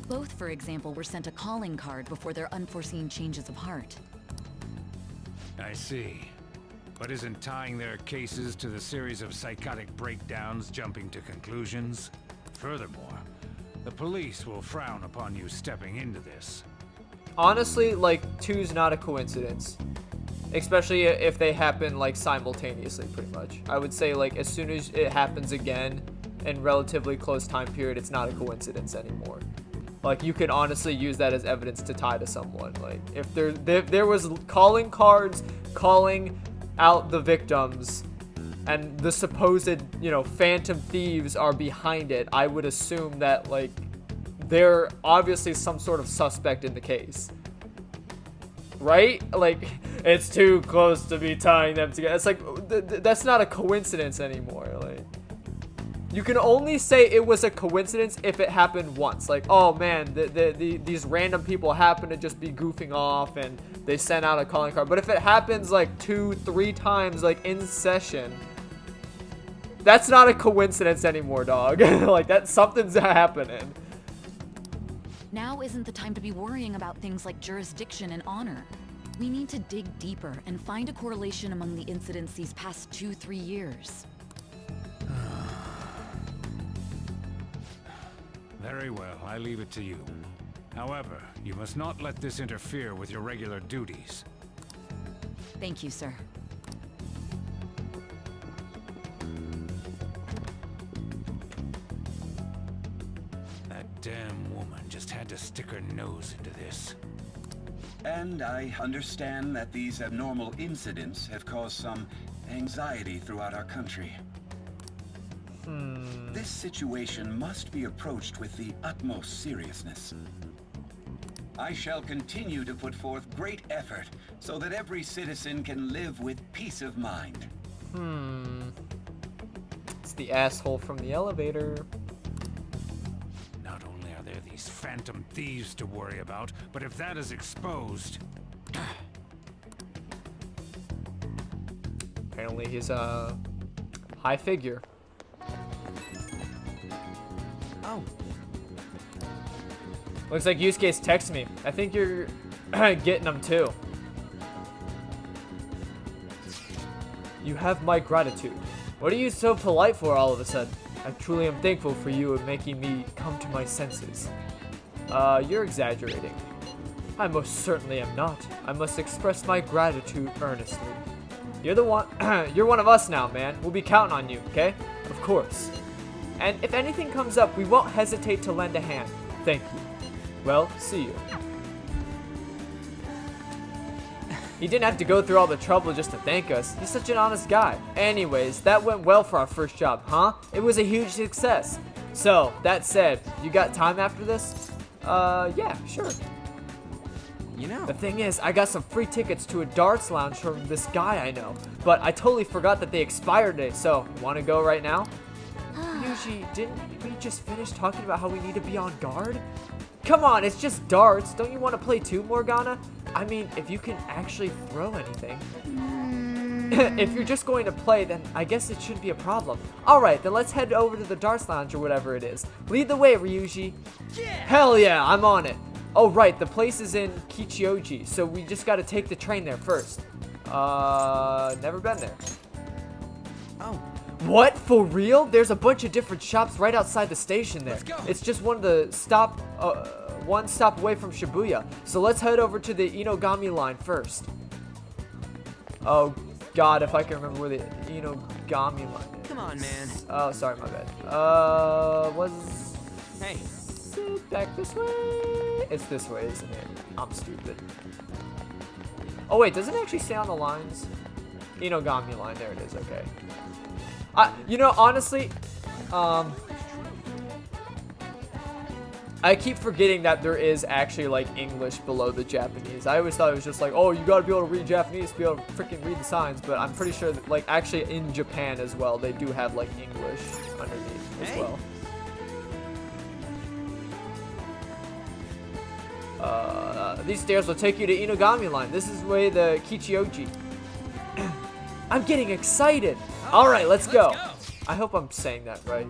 Both, for example, were sent a calling card before their unforeseen changes of heart.
I see. But isn't tying their cases to the series of psychotic breakdowns jumping to conclusions? Furthermore, the police will frown upon you stepping into this.
Honestly, like, two's not a coincidence. Especially if they happen, like, simultaneously, pretty much. I would say, like, as soon as it happens again, in relatively close time period, it's not a coincidence anymore. Like, you could honestly use that as evidence to tie to someone. Like, if there was calling cards calling out the victims, and the supposed, you know, phantom thieves are behind it, I would assume that, like, they're obviously some sort of suspect in the case. Right? Like, it's too close to be tying them together. It's like, that's not a coincidence anymore. Like, you can only say it was a coincidence if it happened once. Like, oh man, these random people happen to just be goofing off and they sent out a calling card. But if it happens like 2-3 times, like in session, that's not a coincidence anymore, dog. Like, something's happening.
Now isn't the time to be worrying about things like jurisdiction and honor. We need to dig deeper and find a correlation among the incidents these past 2-3 years.
Very well, I leave it to you. However, you must not let this interfere with your regular duties.
Thank you, sir.
That damn woman just had to stick her nose into this.
And I understand that these abnormal incidents have caused some anxiety throughout our country. This situation must be approached with the utmost seriousness. I shall continue to put forth great effort so that every citizen can live with peace of mind.
It's the asshole from the elevator.
Not only are there these phantom thieves to worry about, but if that is exposed...
Apparently he's a high figure.
Oh.
Looks like Yusuke's texting me. I think you're getting them too. You have my gratitude. What are you so polite for all of a sudden? I truly am thankful for you and making me come to my senses. You're exaggerating. I most certainly am not. I must express my gratitude earnestly. You're the one, you're one of us now, man. We'll be counting on you, okay? Of course. And if anything comes up, we won't hesitate to lend a hand. Thank you. Well, see you. He didn't have to go through all the trouble just to thank us. He's such an honest guy. Anyways, that went well for our first job, huh? It was a huge success. So, that said, you got time after this? Yeah, sure.
You know.
The thing is, I got some free tickets to a darts lounge from this guy I know, but I totally forgot that they expired today, so, want to go right now? Yuji, didn't we just finish talking about how we need to be on guard? Come on, it's just darts. Don't you want to play too, Morgana? I mean, if you can actually throw anything. If you're just going to play, then I guess it shouldn't be a problem. Alright, then let's head over to the darts lounge or whatever it is. Lead the way, Ryuji. Yeah! Hell yeah, I'm on it. Oh right, the place is in Kichioji, so we just gotta take the train there first. Never been there.
Oh.
What? For real? There's a bunch of different shops right outside the station there.
Let's go.
It's just one stop away from Shibuya. So let's head over to the Inogami line first. Oh god, if I can remember where the Inogami line is.
Come on, man.
Oh, sorry, my bad.
Hey.
Back this way? It's this way, isn't it? I'm stupid. Oh wait, does it actually say on the lines? Inogami line, there it is, okay. You know, honestly, I keep forgetting that there is actually, like, English below the Japanese. I always thought it was just like, oh, you gotta be able to read Japanese to be able to freaking read the signs, but I'm pretty sure that, like, actually in Japan as well, they do have, like, English underneath as well. These stairs will take you to Inogami line. This is the way the Kichioji. I'm getting excited. All right, let's go. I hope I'm saying that right.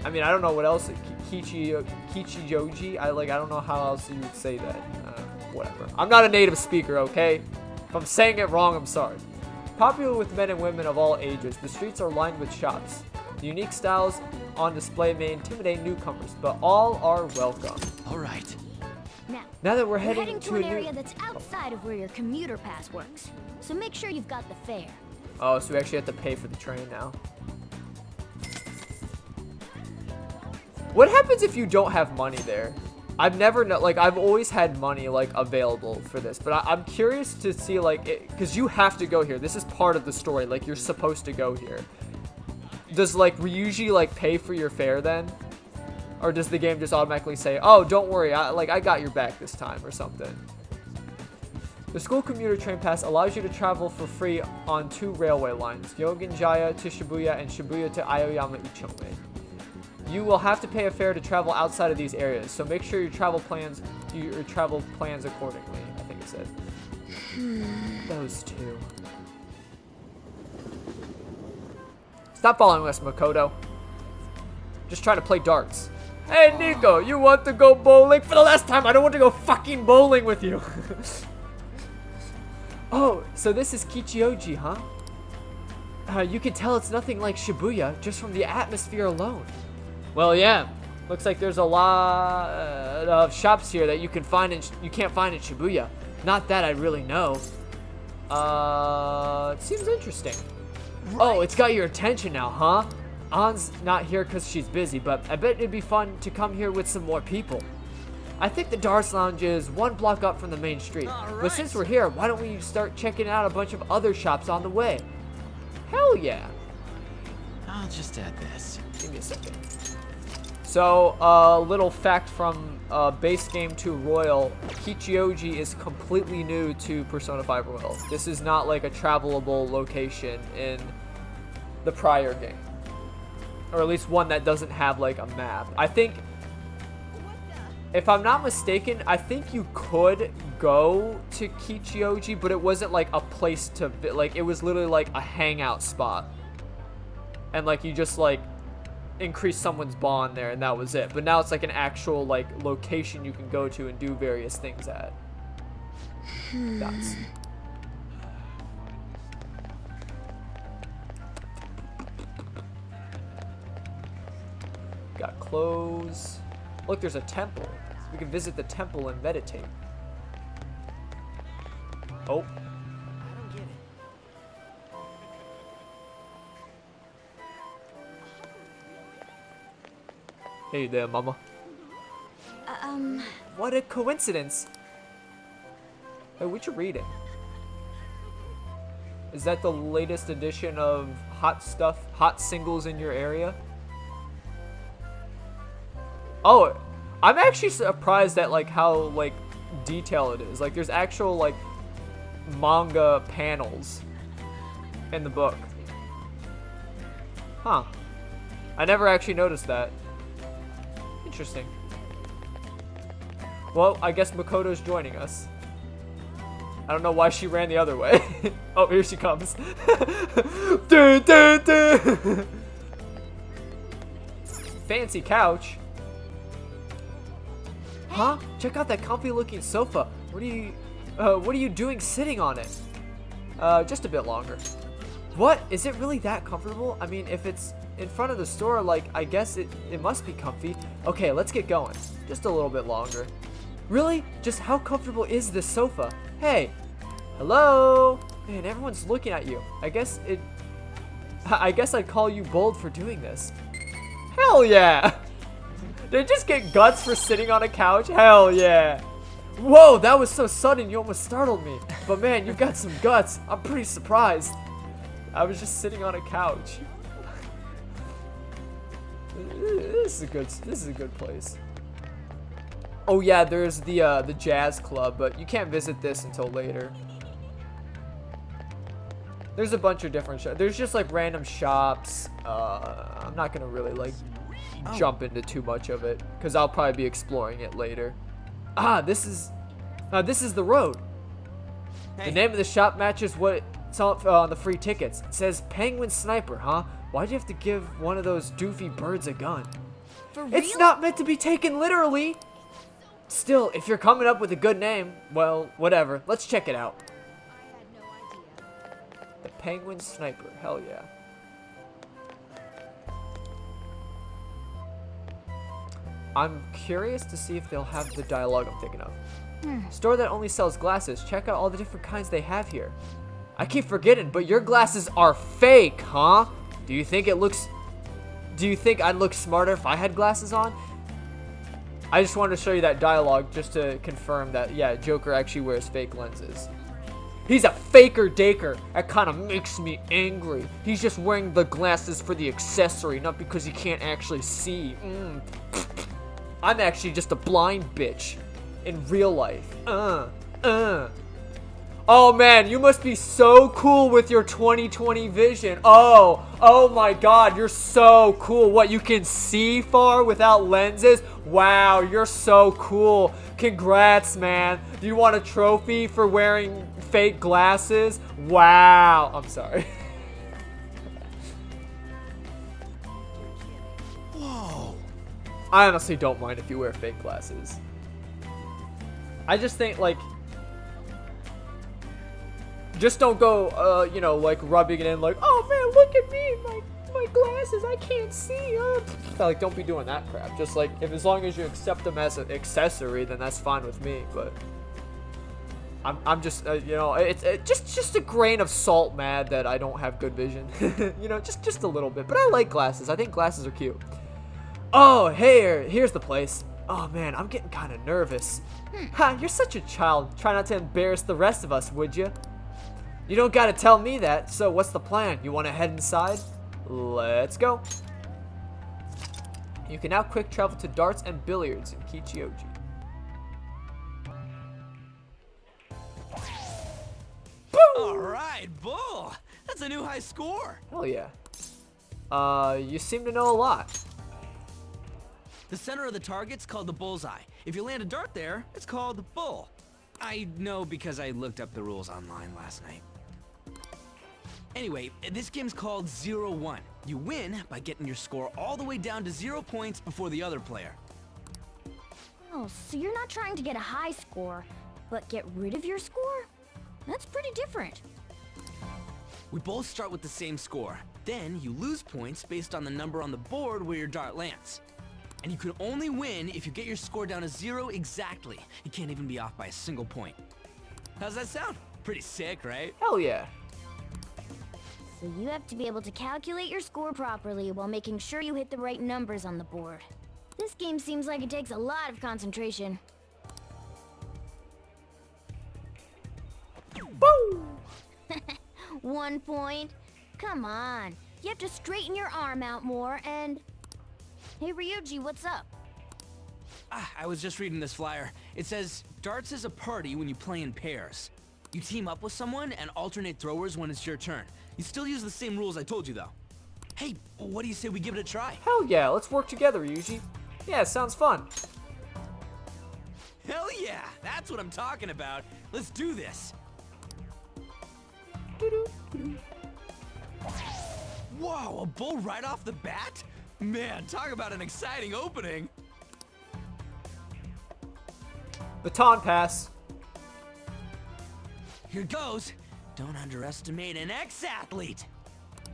I mean, I don't know what else. Kichioji. I don't know how else you would say that. Whatever. I'm not a native speaker, okay? If I'm saying it wrong, I'm sorry. Popular with men and women of all ages, the streets are lined with shops. The unique styles on display may intimidate newcomers, but all are welcome.
All right.
Now
that we're heading
to an area that's outside of where your commuter pass works, so make sure you've got the fare.
Oh, so we actually have to pay for the train now. What happens if you don't have money there? I've never like I've always had money like available for this, but I'm curious to see like because you have to go here. This is part of the story. Like you're supposed to go here. Does like Ryuji like pay for your fare then, or does the game just automatically say, "Oh, don't worry, I got your back this time" or something? The school commuter train pass allows you to travel for free on 2 railway lines: Yogenjaya to Shibuya and Shibuya to Aoyama Ichome. You will have to pay a fare to travel outside of these areas, so make sure your travel plans accordingly, I think it said. Those two. Stop following us, Makoto. Just trying to play darts. Hey, Nico, you want to go bowling? For the last time, I don't want to go fucking bowling with you. Oh, so this is Kichioji, huh? You can tell it's nothing like Shibuya just from the atmosphere alone. Well, yeah. Looks like there's a lot of shops here that you can't find in Shibuya. Not that I really know. It seems interesting. Right. Oh, it's got your attention now, huh? An's not here because she's busy, but I bet it'd be fun to come here with some more people. I think the Darts Lounge is 1 block up from the main street. Right. But since we're here, why don't we start checking out a bunch of other shops on the way? Hell yeah.
I'll just add this.
Give me a second. So, little fact from base game to Royal, Kichioji is completely new to Persona 5 Royal. This is not like a travelable location in the prior game. Or at least one that doesn't have like a map. I think, if I'm not mistaken, I think you could go to Kichioji, but it wasn't like a place to, like, it was literally like a hangout spot. And like you just like increase someone's bond there and that was it. But now it's like an actual like location you can go to and do various things at. That's got clothes. Look, there's a temple. We can visit the temple and meditate. Oh. Hey there, mama. What a coincidence. Hey, what you reading? Is that the latest edition of hot stuff, hot singles in your area? Oh, I'm actually surprised at like how like detailed it is. Like there's actual like manga panels in the book. Huh. I never actually noticed that. Interesting. Well, I guess Makoto's joining us. I don't know why she ran the other way. Oh, here she comes. Dun, dun, dun. Fancy couch. Huh? Check out that comfy looking sofa. What are you doing sitting on it? Just a bit longer. What? Is it really that comfortable? I mean, if it's in front of the store, like, I guess it must be comfy. Okay, let's get going. Just a little bit longer. Really? Just how comfortable is this sofa? Hey. Hello? Man, everyone's looking at you. I guess I'd call you bold for doing this. Hell yeah. Did I just get guts for sitting on a couch? Hell yeah. Whoa, that was so sudden, you almost startled me. But man, you've got some guts. I'm pretty surprised. I was just sitting on a couch. This is a good place. Oh yeah, there's the jazz club, but you can't visit this until later. There's a bunch of different shops. There's just like random shops. I'm not gonna really like jump into too much of it because I'll probably be exploring it later. Ah, this is the road. Hey. The name of the shop matches what's on the free tickets. It says Penguin Sniper, huh? Why'd you have to give one of those doofy birds a gun?
For real?
It's not meant to be taken literally. Still, if you're coming up with a good name, well, whatever. Let's check it out.
I had no idea.
The Penguin Sniper, hell yeah. I'm curious to see if they'll have the dialogue I'm thinking of. Store that only sells glasses. Check out all the different kinds they have here. I keep forgetting, but your glasses are fake, huh? Do you think it looks Do you think I'd look smarter if I had glasses on? I just wanted to show you that dialogue just to confirm that, yeah, Joker actually wears fake lenses. He's a faker daker. That kind of makes me angry. He's just wearing the glasses for the accessory, not because he can't actually see. I'm actually just a blind bitch in real life. Oh man, you must be so cool with your 20/20 vision. Oh my god, you're so cool. What, you can see far without lenses? Wow, you're so cool. Congrats, man. Do you want a trophy for wearing fake glasses? Wow. I'm sorry.
Whoa.
I honestly don't mind if you wear fake glasses. I just think, like, just don't go, you know, like, rubbing it in, like, oh man, look at me, my glasses, I can't see. Like, don't be doing that crap. Just like, as long as you accept them as an accessory, then that's fine with me. But I'm just, you know, it's just a grain of salt mad that I don't have good vision. You know, just a little bit. But I like glasses. I think glasses are cute. Oh, hey, here's the place. Oh man, I'm getting kind of nervous. Ha, you're such a child. Try not to embarrass the rest of us, would you? You don't gotta tell me that. So what's the plan? You want to head inside? Let's go. You can now quick travel to darts and billiards in Kichioji.
Alright, Bull! That's a new high score!
Hell yeah. You seem to know a lot.
The center of the target's called the bullseye. If you land a dart there, it's called the bull. I know because I looked up the rules online last night. Anyway, this game's called 0-1. You win by getting your score all the way down to 0 points before the other player.
Oh, so you're not trying to get a high score, but get rid of your score? That's pretty different.
We both start with the same score. Then you lose points based on the number on the board where your dart lands. And you can only win if you get your score down to 0 exactly. You can't even be off by a single point. How's that sound? Pretty sick, right?
Hell yeah.
So you have to be able to calculate your score properly while making sure you hit the right numbers on the board. This game seems like it takes a lot of concentration.
Boom!
1 point? Come on. You have to straighten your arm out more and... Hey Ryuji, what's up?
I was just reading this flyer. It says, darts is a party when you play in pairs. You team up with someone and alternate throwers when it's your turn. You still use the same rules I told you though. Hey, what do you say we give it a try?
Hell yeah, let's work together, Ryuji. Yeah, sounds fun.
Hell yeah, that's what I'm talking about. Let's do this. Whoa, a bull right off the bat? Man, talk about an exciting opening.
Baton pass.
Here goes. Don't underestimate an ex-athlete.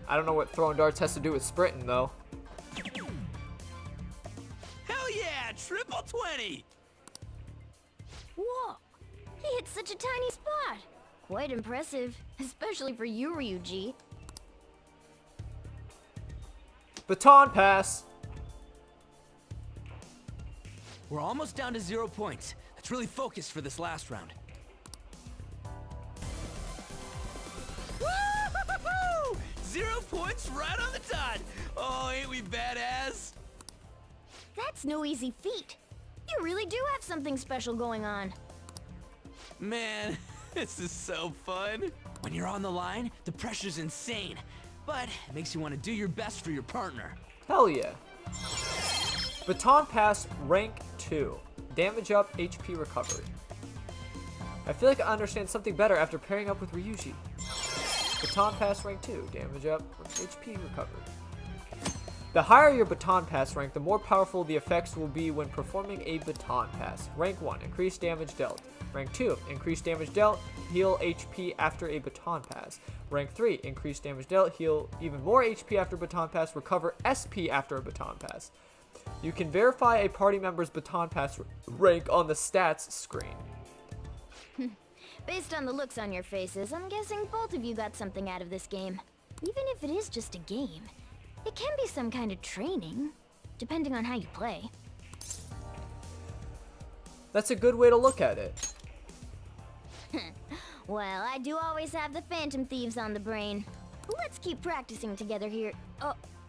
I don't know what throwing darts has to do with sprinting, though.
Hell yeah, triple 20.
Whoa, he hit such a tiny spot. Quite impressive, especially for you, Ryuji.
Baton pass.
We're almost down to 0 points. Let's really focus for this last round. Woo-hoo-hoo-hoo! 0 points right on the dot. Oh, ain't we badass?
That's no easy feat. You really do have something special going on.
Man, this is so fun. When you're on the line, the pressure's insane. But it makes you want to do your best for your partner.
Hell yeah. Baton pass rank 2. Damage up, HP recovery. I feel like I understand something better after pairing up with Ryuji. Baton pass rank 2. Damage up, HP recovery. The higher your baton pass rank, the more powerful the effects will be when performing a baton pass. Rank 1, increased damage dealt. Rank 2, increased damage dealt, heal HP after a baton pass. Rank 3, increased damage dealt, heal even more HP after baton pass, recover SP after a baton pass. You can verify a party member's baton pass rank on the stats screen.
Based on the looks on your faces, I'm guessing both of you got something out of this game. Even if it is just a game,
It can be some kind of training, depending on how you play.
That's a good way to look at it.
Well, I do always have the Phantom Thieves on the brain. Let's keep practicing together here.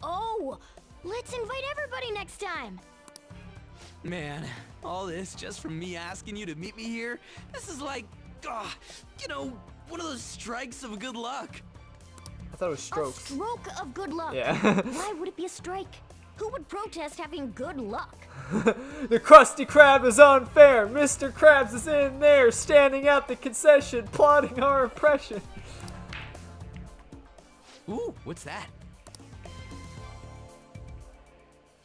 Oh! Let's invite everybody next time!
Man, all this just from me asking you to meet me here? This is like, you know, one of those strikes of good luck.
I thought it was strokes.
A stroke of good luck.
Yeah.
Why would it be a strike? Who would protest having good luck?
The Krusty Krab is unfair. Mr. Krabs is in there, standing at the concession, plotting our oppression.
Ooh, what's that?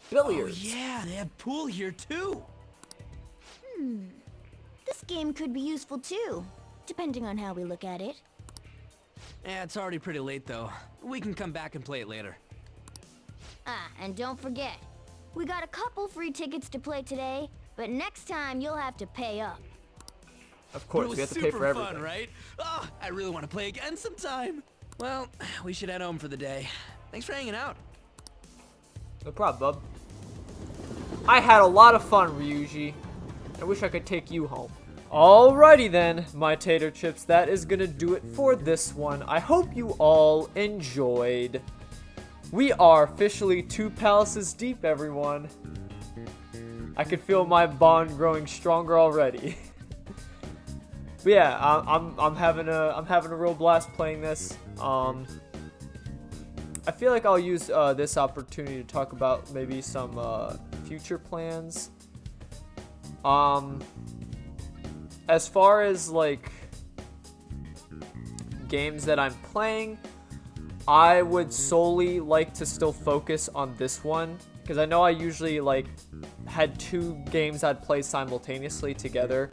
Billiards.
Oh yeah, they have pool here too.
This game could be useful too, depending on how we look at it.
Yeah, it's already pretty late though. We can come back and play it later.
And don't forget, we got a couple free tickets to play today, but next time you'll have to pay up.
Of course,
It was
we have to pay for
super
everything.
fun, right? Oh, I really want to play again sometime. Well, we should head home for the day. Thanks for hanging out.
No problem, bub. I had a lot of fun, Ryuji. I wish I could take you home. Alrighty then, my tater chips, that is gonna do it for this one. I hope you all enjoyed. We are officially 2 palaces deep, everyone. I can feel my bond growing stronger already. But yeah, I'm having a real blast playing this. I feel like I'll use this opportunity to talk about maybe some future plans. As far as like games that I'm playing, I would solely like to still focus on this one because I know I usually like had 2 games I'd play simultaneously together.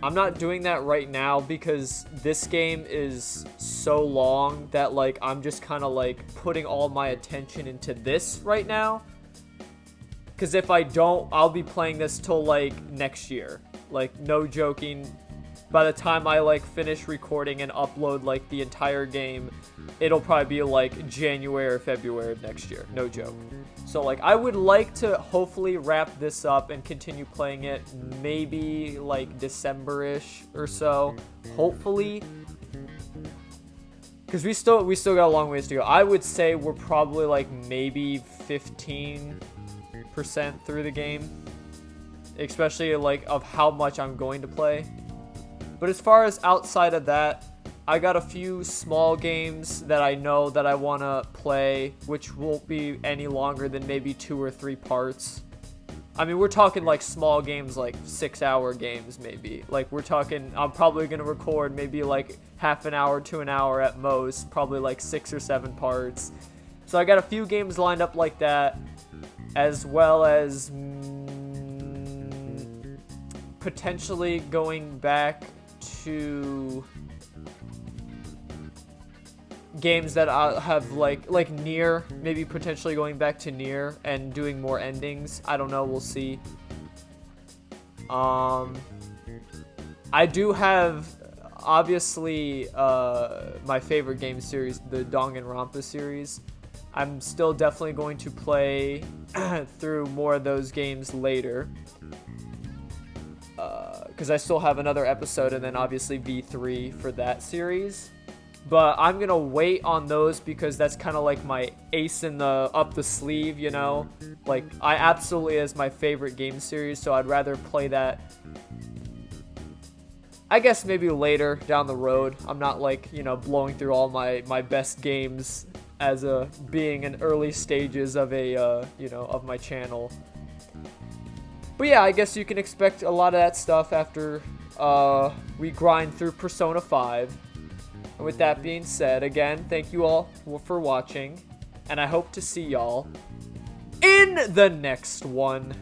I'm not doing that right now because this game is so long that like I'm just kind of like putting all my attention into this right now. Because if I don't, I'll be playing this till like next year. Like, no joking, by the time I like finish recording and upload like the entire game, it'll probably be like January or February of next year. No joke. So like I would like to hopefully wrap this up and continue playing it maybe like December-ish or so. Hopefully. Because we still got a long ways to go. I would say we're probably like maybe 15% through the game. Especially like of how much I'm going to play. But as far as outside of that, I got a few small games that I know that I want to play, which won't be any longer than maybe 2 or 3 parts. I mean, we're talking like small games, like 6-hour games maybe. Like we're talking, I'm probably going to record maybe like half an hour to an hour at most, probably like 6 or 7 parts. So I got a few games lined up like that, as well as potentially going back to games that I have like Nier, maybe potentially going back to Nier and doing more endings. I don't know, we'll see. I do have obviously my favorite game series, the Danganronpa series. I'm still definitely going to play through more of those games later. Because I still have another episode and then obviously V3 for that series. But I'm going to wait on those because that's kind of like my ace in the up the sleeve, you know? Like, I absolutely is my favorite game series, so I'd rather play that, I guess maybe later down the road. I'm not like, you know, blowing through all my best games as being in early stages of a, you know, of my channel. But yeah, I guess you can expect a lot of that stuff after we grind through Persona 5. And with that being said, again, thank you all for watching. And I hope to see y'all in the next one.